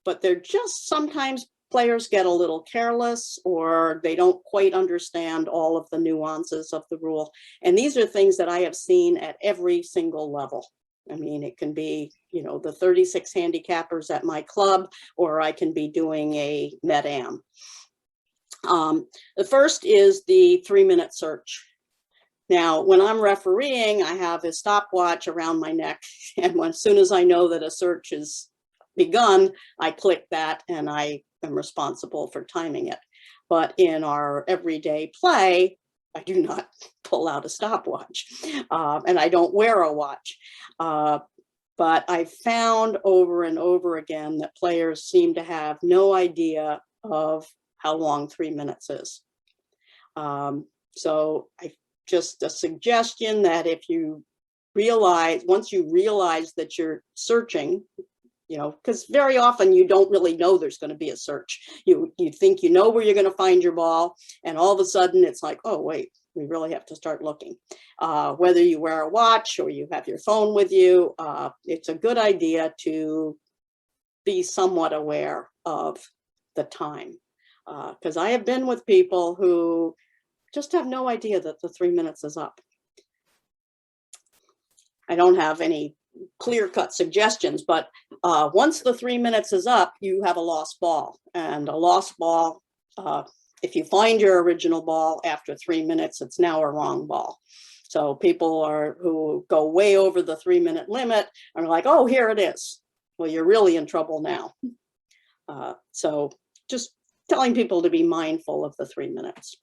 but they're just sometimes players get a little careless or they don't quite understand all of the nuances of the rule. And these are things that I have seen at every single level. I mean, it can be, you know, the 36 handicappers at my club, or I can be doing a Med-Am. The first is the 3-minute search. Now, when I'm refereeing, I have a stopwatch around my neck, and as soon as I know that a search is begun, I click that and I am responsible for timing it. But in our everyday play, I do not pull out a stopwatch, and I don't wear a watch. But I found over and over again that players seem to have no idea of how long 3 minutes is. So just a suggestion that if you realize, once you realize that you're searching, you know, because very often you don't really know there's going to be a search. You think you know where you're going to find your ball, and all of a sudden it's like, oh wait, we really have to start looking. Whether you wear a watch or you have your phone with you, it's a good idea to be somewhat aware of the time. Because I have been with people who just have no idea that the 3 minutes is up. I don't have any clear-cut suggestions, but once the 3 minutes is up, you have a lost ball. And a lost ball, if you find your original ball after 3 minutes, it's now a wrong ball. So people who go way over the 3 minute limit are like, oh, here it is. Well, you're really in trouble now. So just telling people to be mindful of the 3 minutes.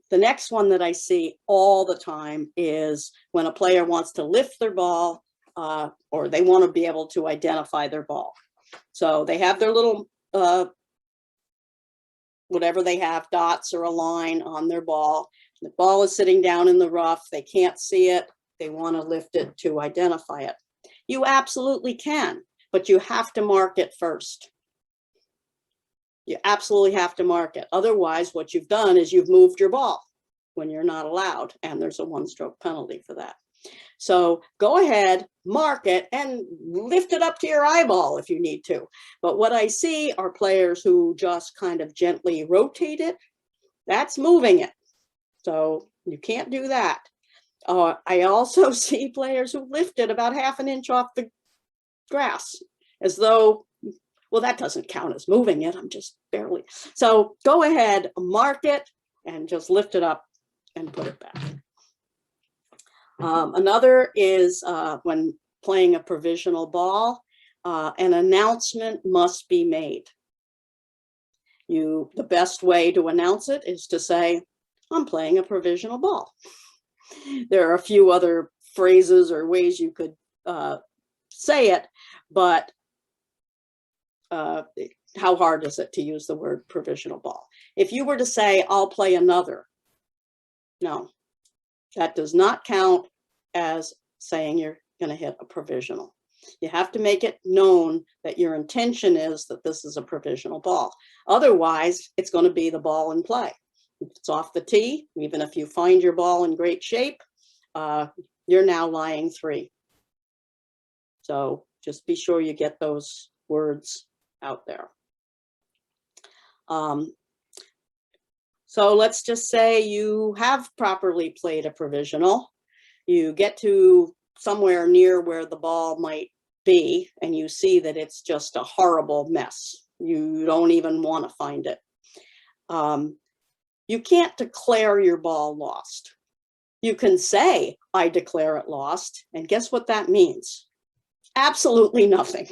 The next one that I see all the time is when a player wants to lift their ball, or they want to be able to identify their ball. So they have their little, whatever they have, dots or a line on their ball. The ball is sitting down in the rough. They can't see it. They want to lift it to identify it. You absolutely can, but you have to mark it first. You absolutely have to mark it. Otherwise, what you've done is you've moved your ball when you're not allowed, and there's a 1-stroke penalty for that. So go ahead, mark it, and lift it up to your eyeball if you need to. But what I see are players who just kind of gently rotate it. That's moving it. So you can't do that. I also see players who lift it about ½ an inch off the grass, as though, well, that doesn't count as moving it. I'm just barely. So go ahead, mark it, and just lift it up and put it back. Another is when playing a provisional ball, an announcement must be made. The best way to announce it is to say, I'm playing a provisional ball. There are a few other phrases or ways you could say it, but how hard is it to use the word provisional ball? If you were to say, I'll play another, no, that does not count as saying you're going to hit a provisional. You have to make it known that your intention is that this is a provisional ball. Otherwise, it's going to be the ball in play. If it's off the tee, even if you find your ball in great shape, you're now lying 3. So just be sure you get those words out there. So let's just say you have properly played a provisional. You get to somewhere near where the ball might be, and you see that it's just a horrible mess. You don't even want to find it. You can't declare your ball lost. You can say, I declare it lost, and guess what that means? Absolutely nothing.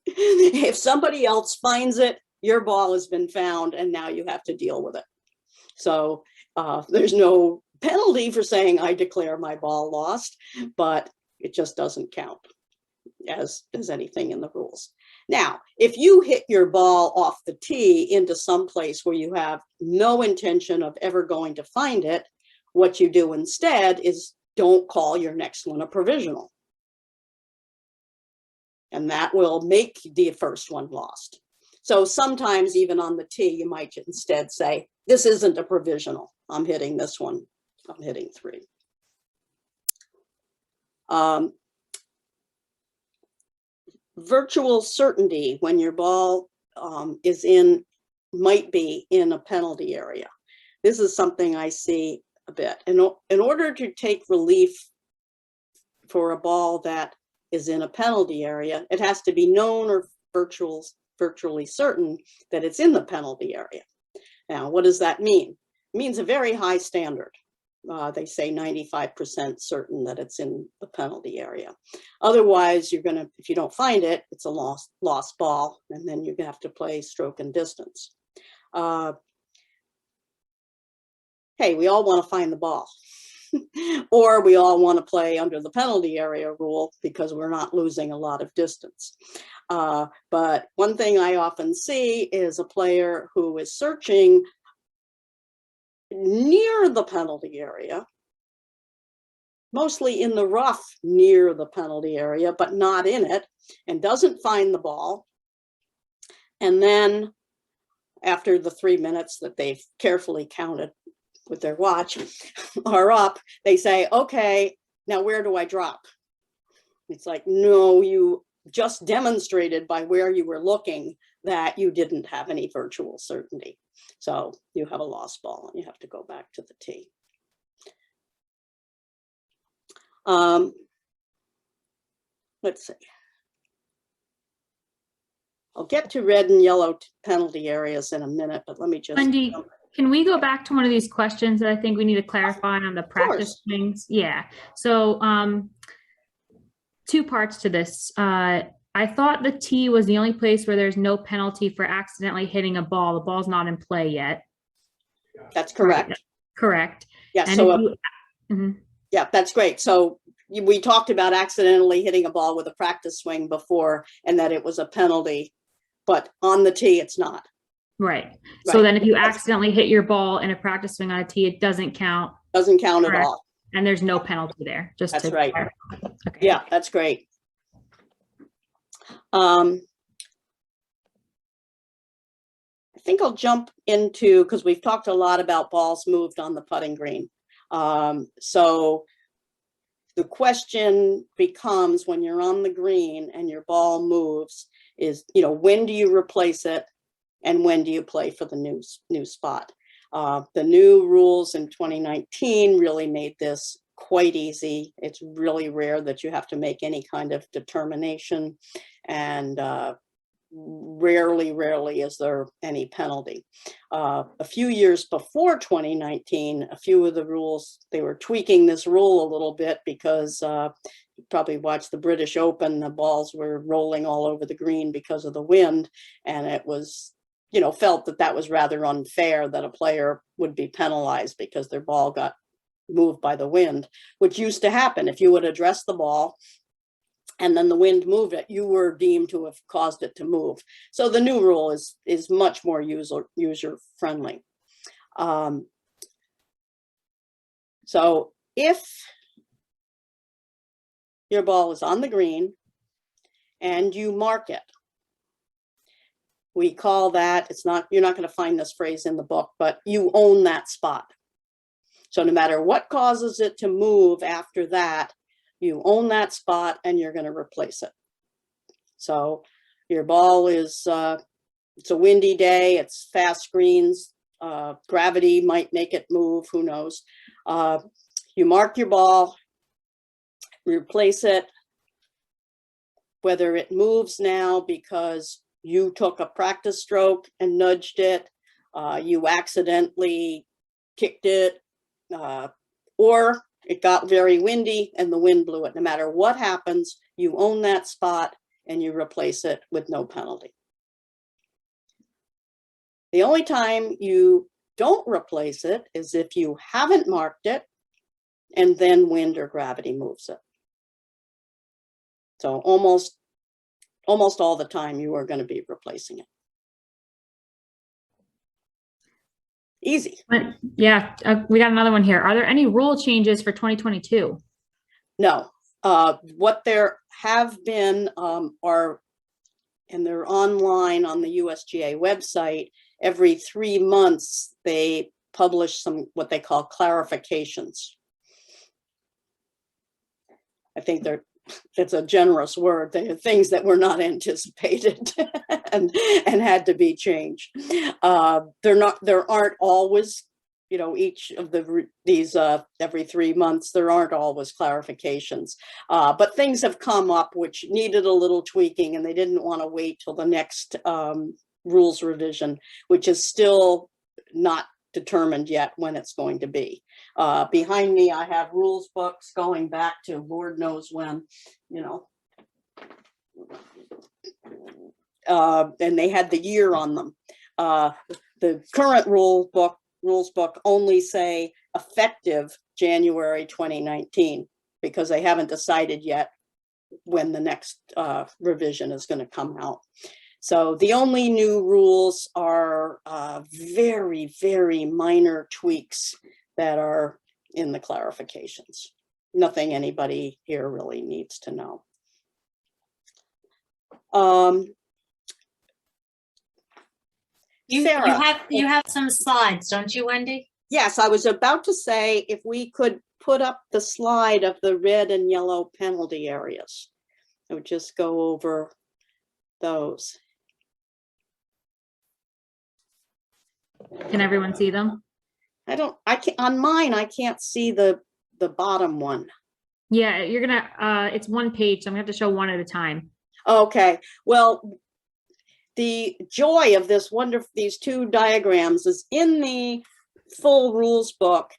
If somebody else finds it, your ball has been found, and now you have to deal with it. So there's no penalty for saying I declare my ball lost, but it just doesn't count as anything in the rules. Now, if you hit your ball off the tee into some place where you have no intention of ever going to find it, what you do instead is don't call your next one a provisional. And that will make the first one lost. So sometimes even on the tee, you might instead say, this isn't a provisional. I'm hitting this one. I'm hitting 3. Virtual certainty when your ball might be in a penalty area. This is something I see a bit. In order to take relief for a ball that is in a penalty area, it has to be known or virtually certain that it's in the penalty area. Now, what does that mean? It means a very high standard. They say 95% certain that it's in the penalty area. Otherwise, if you don't find it, it's a lost ball, and then you have to play stroke and distance. Hey, we all want to find the ball. Or we all want to play under the penalty area rule because we're not losing a lot of distance. But one thing I often see is a player who is searching near the penalty area, mostly in the rough near the penalty area, but not in it, and doesn't find the ball. And then after the 3 minutes that they've carefully counted with their watch are up, they say, okay, now where do I drop? It's like, no, you just demonstrated by where you were looking that you didn't have any virtual certainty. So you have a lost ball and you have to go back to the tee. Let's see. I'll get to red and yellow penalty areas in a minute, but let me just. Wendy, can we go back to one of these questions that I think we need to clarify on the practice things? Yeah. So 2 parts to this. I thought the tee was the only place where there's no penalty for accidentally hitting a ball. The ball's not in play yet. That's correct. Right. Correct. Yeah. And So yeah, that's great. So we talked about accidentally hitting a ball with a practice swing before, and that it was a penalty, but on the tee, it's not. Right. So then if you accidentally hit your ball in a practice swing on a tee, it doesn't count. Doesn't count at all. And there's no penalty there. Just that's to right. Okay. Yeah, that's great. I think I'll jump into, because we've talked a lot about balls moved on the putting green. So the question becomes, when you're on the green and your ball moves, is, when do you replace it and when do you play for the new spot? The new rules in 2019 really made this quite easy. It's really rare that you have to make any kind of determination, and rarely is there any penalty. A few years before 2019, a few of the rules, they were tweaking this rule a little bit because you probably watched the British Open, the balls were rolling all over the green because of the wind, and it was, felt that was rather unfair that a player would be penalized because their ball got moved by the wind, which used to happen. If you would address the ball and then the wind moved it, you were deemed to have caused it to move. So the new rule is much more user friendly. So if your ball is on the green and you mark it, we call that, you're not going to find this phrase in the book, but you own that spot. So no matter what causes it to move after that, you own that spot and you're going to replace it. So your ball is, it's a windy day, it's fast greens. Gravity might make it move, who knows. You mark your ball, replace it, whether it moves now because you took a practice stroke and nudged it, you accidentally kicked it, or it got very windy and the wind blew it. No matter what happens, you own that spot and you replace it with no penalty. The only time you don't replace it is if you haven't marked it and then wind or gravity moves it. So almost all the time you are going to be replacing it. Easy. Yeah, we got another one here. Are there any rule changes for 2022? No. What there have been are, and they're online on the USGA website, every 3 months they publish some what they call clarifications. I think that's a generous word. They are things that were not anticipated and had to be changed. There aren't always, you know, each of these every 3 months, there aren't always clarifications, but things have come up which needed a little tweaking, and they didn't want to wait till the next rules revision, which is still not determined yet when it's going to be. Behind me, I have rules books going back to Lord knows when, you know, and they had the year on them. The current rules book only say effective January 2019, because they haven't decided yet when the next revision is going to come out. So the only new rules are very, very minor tweaks that are in the clarifications. Nothing anybody here really needs to know. You Sarah, you have some slides, don't you, Wendy? yes, I was about to say if we could put up the slide of the red and yellow penalty areas. I would just go over those. Can everyone see them? I can't, on mine, I can't see the bottom one. Yeah, you're gonna, it's one page, so I'm gonna have to show one at a time. Okay, well, the joy of these two diagrams is in the full rules book.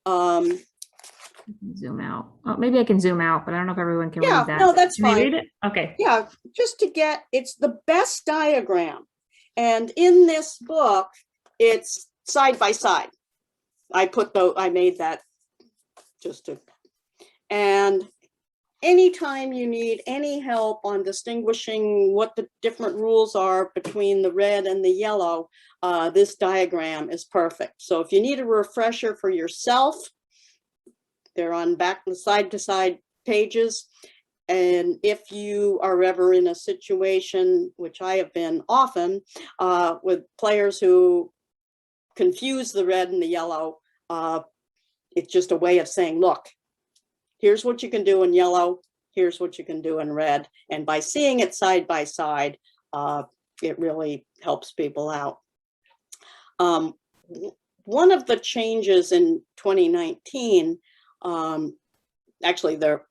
Zoom out. Oh, maybe I can zoom out, but I don't know if everyone can Yeah, read that. no, that's Can they fine. read it? Okay. Yeah, just to get, it's the best diagram. And in this book, it's side by side. I made that just to, and anytime you need any help on distinguishing what the different rules are between the red and the yellow, this diagram is perfect. So if you need a refresher for yourself, they're on back and side to side pages. And if you are ever in a situation, which I have been often, with players who confuse the red and the yellow, it's just a way of saying, look, here's what you can do in yellow, here's what you can do in red. And by seeing it side by side, it really helps people out. One of the changes in 2019, actually there are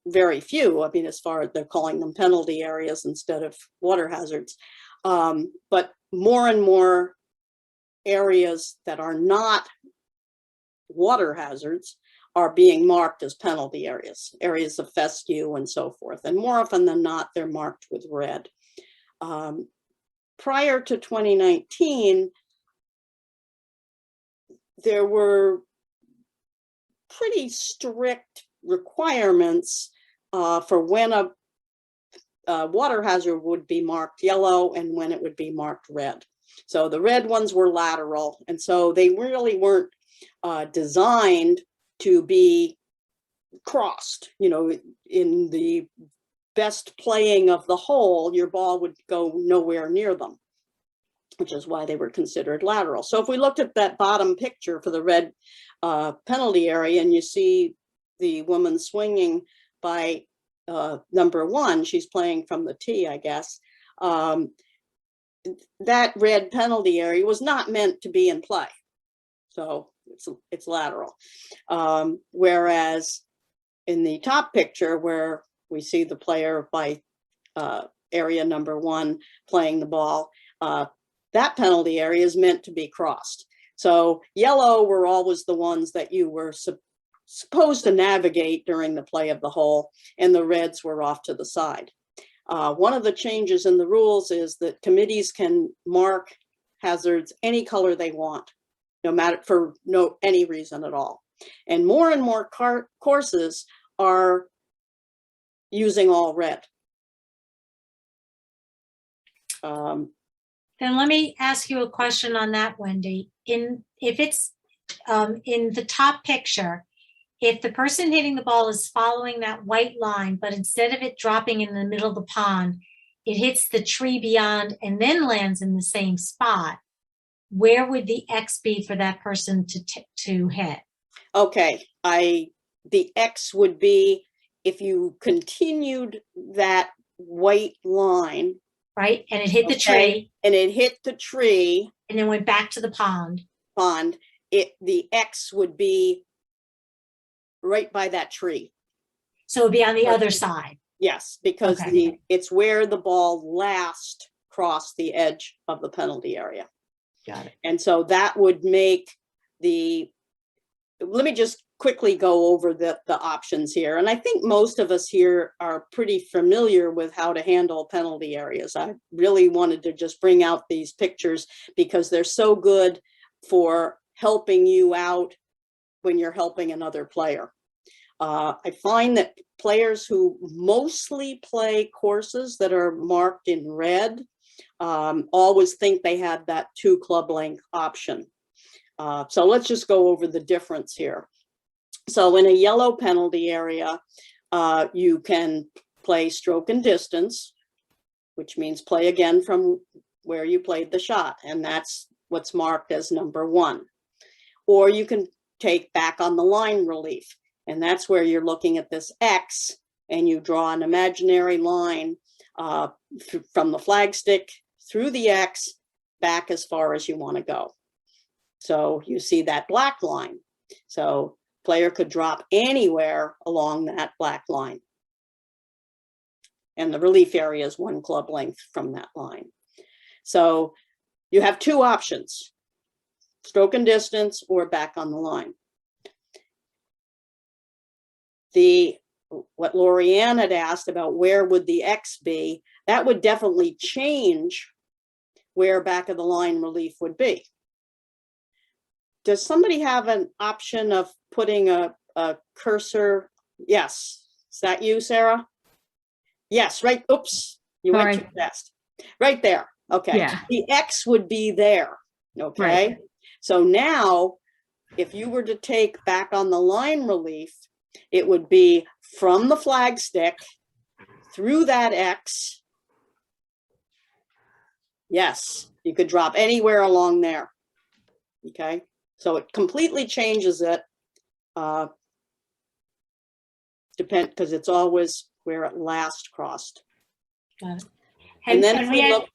very few, I mean, as far as they're calling them penalty areas instead of water hazards, but more and more areas that are not water hazards are being marked as penalty areas, areas of fescue and so forth. And more often than not, they're marked with red. Prior to 2019, there were pretty strict requirements for when a water hazard would be marked yellow and when it would be marked red. So the red ones were lateral, and so they really weren't designed to be crossed. You know, in the best playing of the hole, your ball would go nowhere near them, which is why they were considered lateral. So if we looked at that bottom picture for the red penalty area, and you see the woman swinging by number one, she's playing from the tee, I guess. that red penalty area was not meant to be in play. So it's lateral. Whereas in the top picture where we see the player by area number 1 playing the ball, that penalty area is meant to be crossed. So yellow were always the ones that you were supposed to navigate during the play of the hole, and the reds were off to the side. One of the changes in the rules is that committees can mark hazards any color they want, no matter for any reason at all. And more courses are using all red. Then let me ask you a question on that, Wendy. If it's in the top picture, if the person hitting the ball is following that white line, but instead of it dropping in the middle of the pond, it hits the tree beyond and then lands in the same spot, where would the X be for that person to hit? Okay, the X would be if you continued that white line. Right, and it hit the tree. And it hit the tree. And then went back to the pond. The X would be right by that tree. So it'd be on the other side. Yes, because it's where the ball last crossed the edge of the penalty area. Got it. And so that would make let me just quickly go over the options here. And I think most of us here are pretty familiar with how to handle penalty areas. I really wanted to just bring out these pictures because they're so good for helping you out when you're helping another player. I find that players who mostly play courses that are marked in red always think they have that 2 club length option. So let's just go over the difference here. So in a yellow penalty area, you can play stroke and distance, which means play again from where you played the shot. And that's what's marked as number 1. Or you can take back on the line relief. And that's where you're looking at this X and you draw an imaginary line from the flagstick through the X back as far as you want to go. So you see that black line. So player could drop anywhere along that black line. And the relief area is 1 club length from that line. So you have 2 options, stroke and distance or back on the line. What Lorianne had asked about where would the X be, that would definitely change where back of the line relief would be. Does somebody have an option of putting a cursor? Yes. Is that you, Sarah? Yes, right. Oops, you went too fast. Right there. Okay. Yeah. The X would be there. Okay. Right. So now, if you were to take back on the line relief, it would be from the flagstick through that X. Yes, you could drop anywhere along there. Okay. So it completely changes it, because it's always where it last crossed. Got it. And then if we look,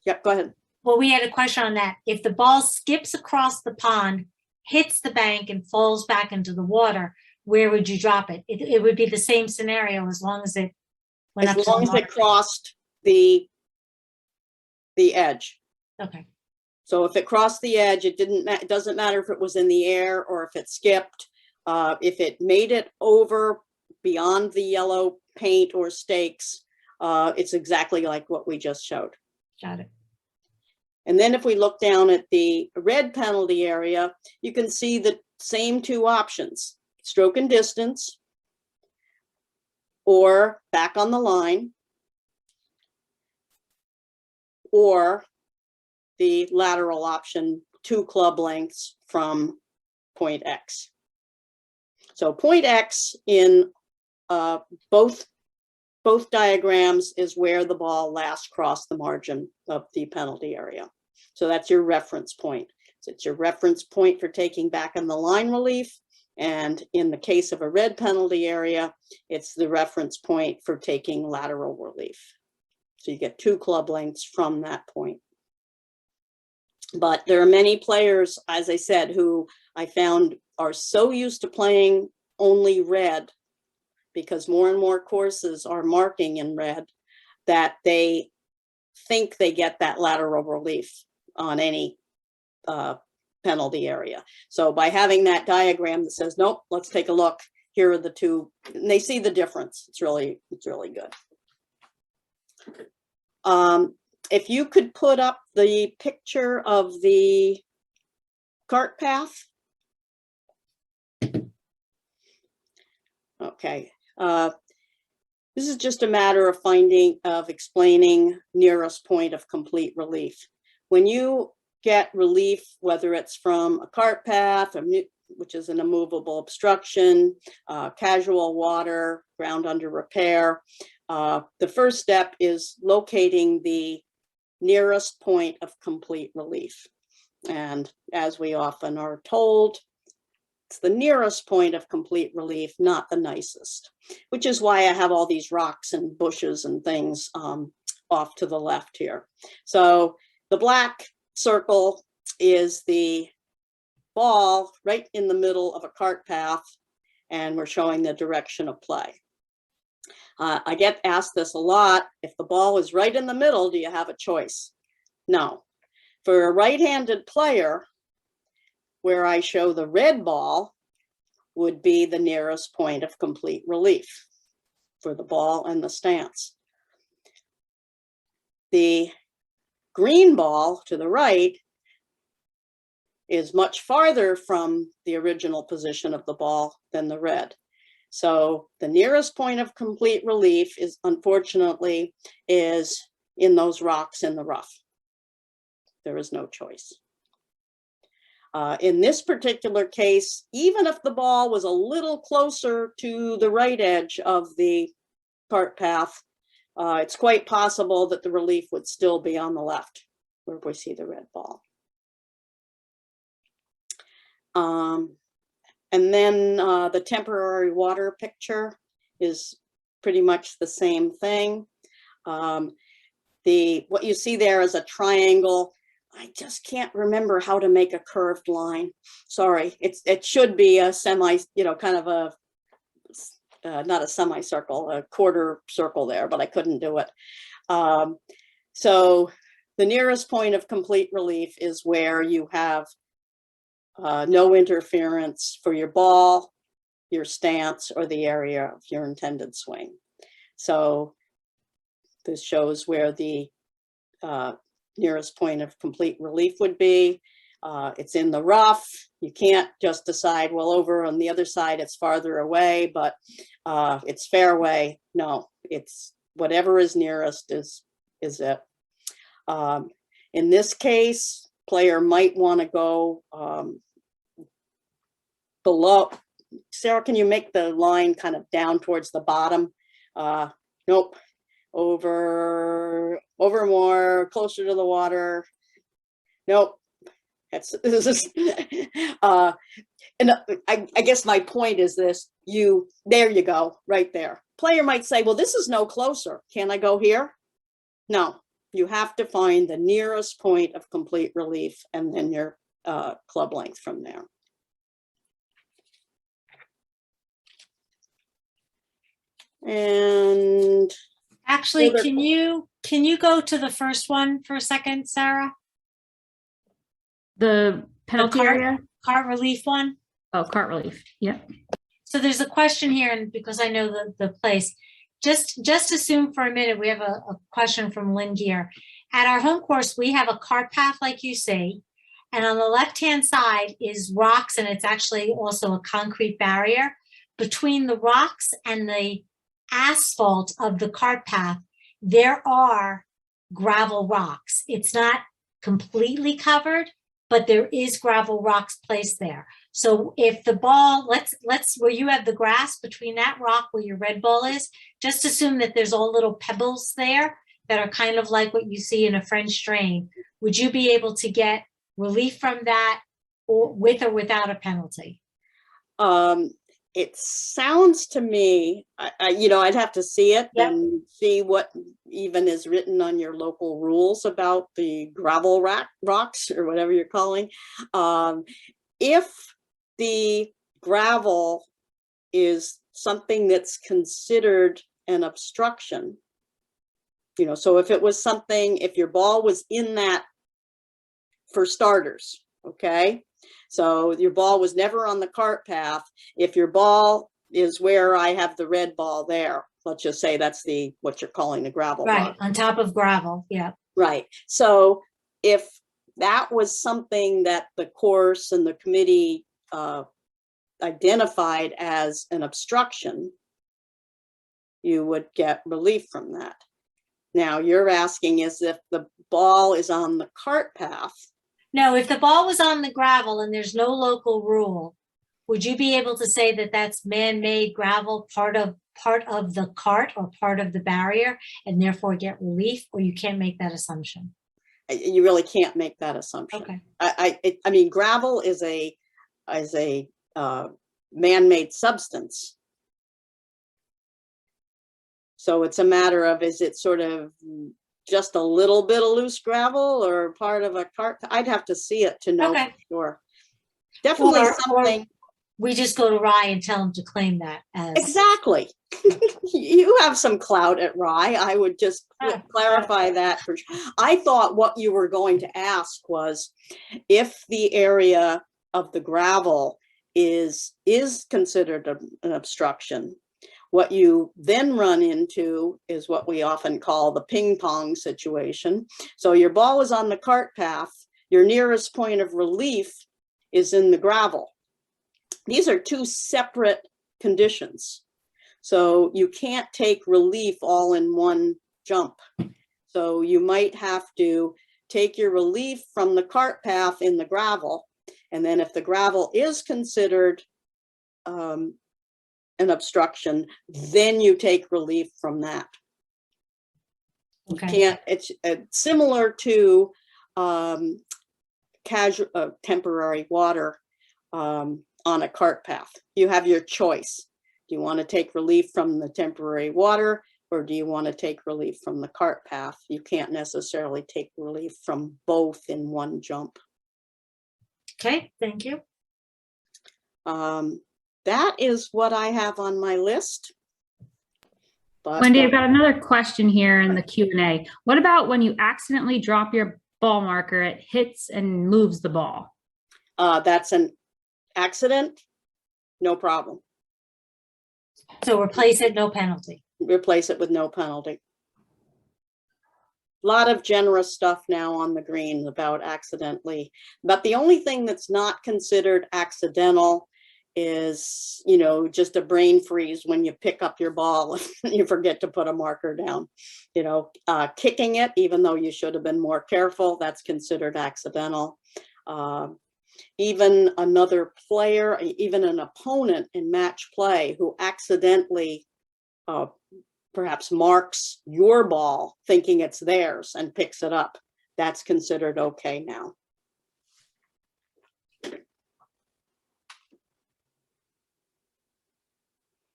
yeah, go ahead. Well, we had a question on that. If the ball skips across the pond, hits the bank and falls back into the water, where would you drop it? It would be the same scenario as long as it went up to the mark. As long as it crossed the edge. Okay. So if it crossed the edge, it doesn't matter if it was in the air or if it skipped. If it made it over beyond the yellow paint or stakes, it's exactly like what we just showed. Got it. And then if we look down at the red penalty area, you can see the same 2 options, stroke and distance or back on the line, or the lateral option, 2 club lengths from point X. So point X in both diagrams is where the ball last crossed the margin of the penalty area. So that's your reference point. So it's your reference point for taking back on the line relief. And in the case of a red penalty area, it's the reference point for taking lateral relief. So you get 2 club lengths from that point. But there are many players, as I said, who I found are so used to playing only red, because more and more courses are marking in red, that they think they get that lateral relief on any penalty area. So by having that diagram that says, nope, let's take a look, here are the two, and they see the difference. It's really good. If you could put up the picture of the cart path. Okay. This is just a matter of explaining nearest point of complete relief. When you get relief, whether it's from a cart path, which is an immovable obstruction, casual water, ground under repair, the first step is locating the nearest point of complete relief. And as we often are told, it's the nearest point of complete relief, not the nicest, which is why I have all these rocks and bushes and things off to the left here. So the black circle is the ball right in the middle of a cart path, and we're showing the direction of play. I get asked this a lot. If the ball is right in the middle, do you have a choice? No. For a right-handed player, where I show the red ball would be the nearest point of complete relief for the ball and the stance. The green ball to the right is much farther from the original position of the ball than the red. So the nearest point of complete relief is, unfortunately, is in those rocks in the rough. There is no choice. In this particular case, even if the ball was a little closer to the right edge of the cart path, it's quite possible that the relief would still be on the left, where we see the red ball. And then the temporary water picture is pretty much the same thing. What you see there is a triangle. I just can't remember how to make a curved line. Sorry, it should be a semi, kind of a, not a semicircle, a quarter circle there, but I couldn't do it. So the nearest point of complete relief is where you have no interference for your ball, your stance, or the area of your intended swing. So this shows where the nearest point of complete relief would be. It's in the rough. You can't just decide, well, over on the other side, it's farther away, but it's fairway. No, it's whatever is nearest is it. In this case, player might want to go below. Sarah, can you make the line kind of down towards the bottom? Nope. Over more, closer to the water. Nope. This is and I guess my point is this: there you go, right there. Player might say, well, this is no closer. Can I go here? No, you have to find the nearest point of complete relief and then your club length from there. And actually, can you go to the first one for a second, Sarah? The penalty area? Cart relief one? Oh, cart relief. Yep. So there's a question here, and because I know the place, just assume for a minute, we have a question from Lynn Gear. At our home course, we have a cart path like you see, and on the left-hand side is rocks, and it's actually also a concrete barrier. Between the rocks and the asphalt of the cart path, there are gravel rocks. It's not completely covered, but there is gravel rocks placed there. So if the ball, let's where you have the grass between that rock where your red ball is, just assume that there's all little pebbles there that are kind of like what you see in a French drain. Would you be able to get relief from that, or with or without a penalty? it sounds to me, I'd have to see it Yep. and see what even is written on your local rules about the gravel rocks or whatever you're calling. If the gravel is something that's considered an obstruction, so if it was something, if your ball was in that, for starters, okay? So your ball was never on the cart path. If your ball is where I have the red ball there, let's just say that's what you're calling the gravel Right, rock. on top of gravel, yeah. Right. So if that was something that the course and the committee identified as an obstruction, you would get relief from that. Now you're asking is if the ball is on the cart path. No, if the ball was on the gravel and there's no local rule, would you be able to say that that's man-made gravel, part of the cart or part of the barrier, and therefore get relief, or you can't make that assumption? You really can't make that assumption. Okay. I mean, gravel is a man-made substance. So it's a matter of, is it sort of just a little bit of loose gravel or part of a cart? I'd have to see it to know for sure. Definitely something. Or we just go to Rye and tell them to claim that as. Exactly. You have some clout at Rye. I would just clarify that. I thought what you were going to ask was if the area of the gravel is considered an obstruction. What you then run into is what we often call the ping-pong situation. So your ball is on the cart path. Your nearest point of relief is in the gravel. These are two separate conditions. So you can't take relief all in one jump. So you might have to take your relief from the cart path in the gravel. And then if the gravel is considered an obstruction, then you take relief from that. Okay. You can't, it's similar to temporary water on a cart path. You have your choice. Do you want to take relief from the temporary water, or do you want to take relief from the cart path? You can't necessarily take relief from both in one jump. Okay, thank you. That is what I have on my list. But, Wendy, I've got another question here in the Q&A. What about when you accidentally drop your ball marker, it hits and moves the ball? That's an accident, no problem. So replace it, no penalty. Replace it with no penalty. A lot of generous stuff now on the green about accidentally. But the only thing that's not considered accidental is, just a brain freeze when you pick up your ball and you forget to put a marker down. Kicking it, even though you should have been more careful, that's considered accidental. Even another player, even an opponent in match play who accidentally perhaps marks your ball thinking it's theirs and picks it up, that's considered okay now.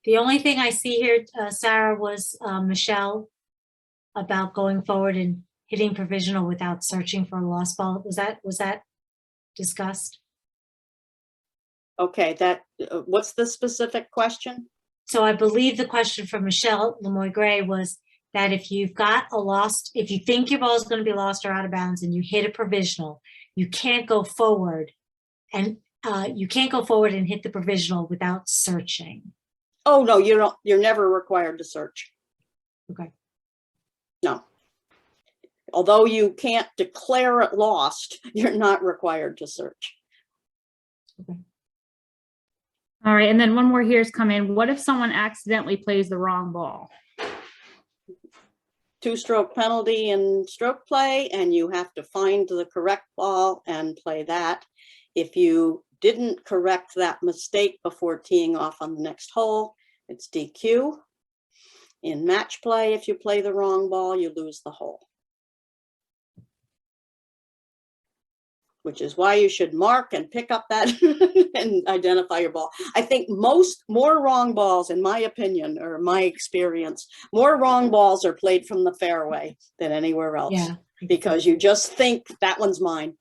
The only thing I see here, Sarah, was Michelle about going forward and hitting provisional without searching for a lost ball. Was that discussed? Okay, what's the specific question? So I believe the question from Michelle Lemoy-Gray was that if you think your ball is going to be lost or out of bounds and you hit a provisional, you can't go forward and hit the provisional without searching. Oh, no, you're never required to search. Okay. No. Although you can't declare it lost, you're not required to search. Okay. All right, and then one more here's come in. What if someone accidentally plays the wrong ball? 2-stroke penalty in stroke play, and you have to find the correct ball and play that. If you didn't correct that mistake before teeing off on the next hole, it's DQ. In match play, if you play the wrong ball, you lose the hole. which is why you should mark and pick up that and identify your ball. I think more wrong balls, in my opinion, or my experience, more wrong balls are played from the fairway than anywhere else. Yeah. Because you just think that one's mine.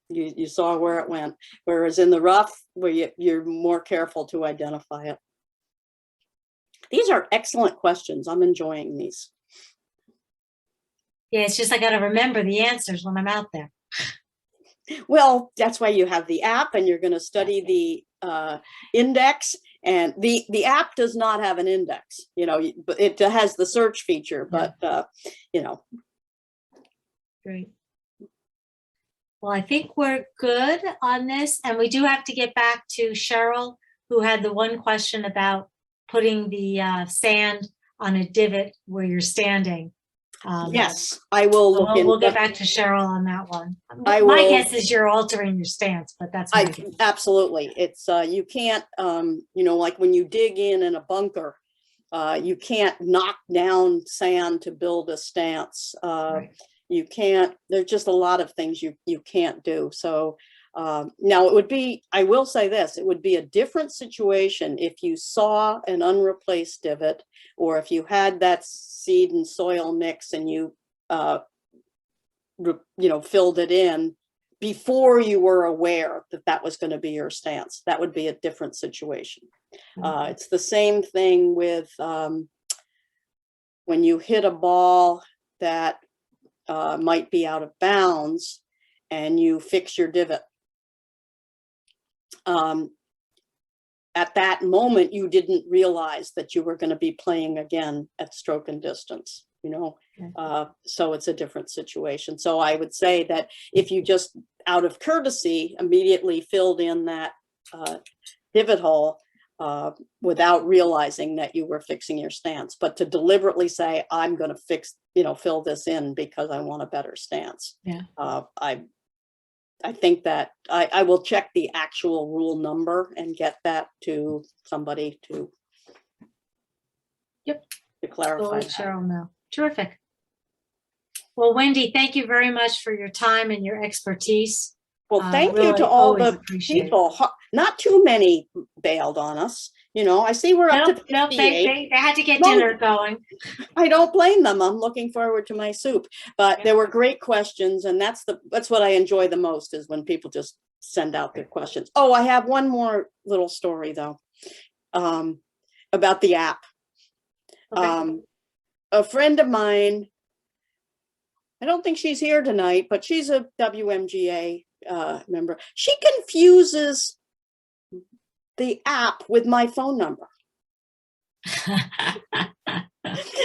You saw where it went. Whereas in the rough, where you're more careful to identify it. These are excellent questions. I'm enjoying these. Yeah, it's just I got to remember the answers when I'm out there. Well, that's why you have the app, and you're going to study the index. And the app does not have an index, you know, but it has the search feature, but you know. Great. Well, I think we're good on this, and we do have to get back to Cheryl, who had the one question about putting the sand on a divot where you're standing. Yes, I will look into. We'll get back to Cheryl on that one. I My will, guess is you're altering your stance, but that's my guess. Absolutely. It's you can't you know, like when you dig in a bunker, you can't knock down sand to build a stance. Right. You can't. There's just a lot of things you can't do. So now it would be. I will say this: it would be a different situation if you saw an unreplaced divot, or if you had that seed and soil mix and you know, filled it in before you were aware that that was going to be your stance. That would be a different situation. It's the same thing with when you hit a ball that might be out of bounds and you fix your divot. At that moment, you didn't realize that you were going to be playing again at stroke and distance, you know. So it's a different situation. So I would say that if you just out of courtesy immediately filled in that divot hole without realizing that you were fixing your stance, but to deliberately say, I'm going to fix, you know, fill this in because I want a better stance. Yeah. I think that I will check the actual rule number and get that to somebody to clarify. We'll let Cheryl know. Terrific. Well, Wendy, thank you very much for your time and your expertise. Well, thank you Really to all always the appreciate it. people. Not too many bailed on us. You know, I see we're up to 58. Nope, they had to get dinner going. I don't blame them. I'm looking forward to my soup. But there were great questions, and that's what I enjoy the most, is when people just send out their questions. Oh, I have one more story though, about the app. Okay. A friend of mine, I don't think she's here tonight, but she's a WMGA member. She confuses the app with my phone number.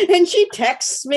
And she texts me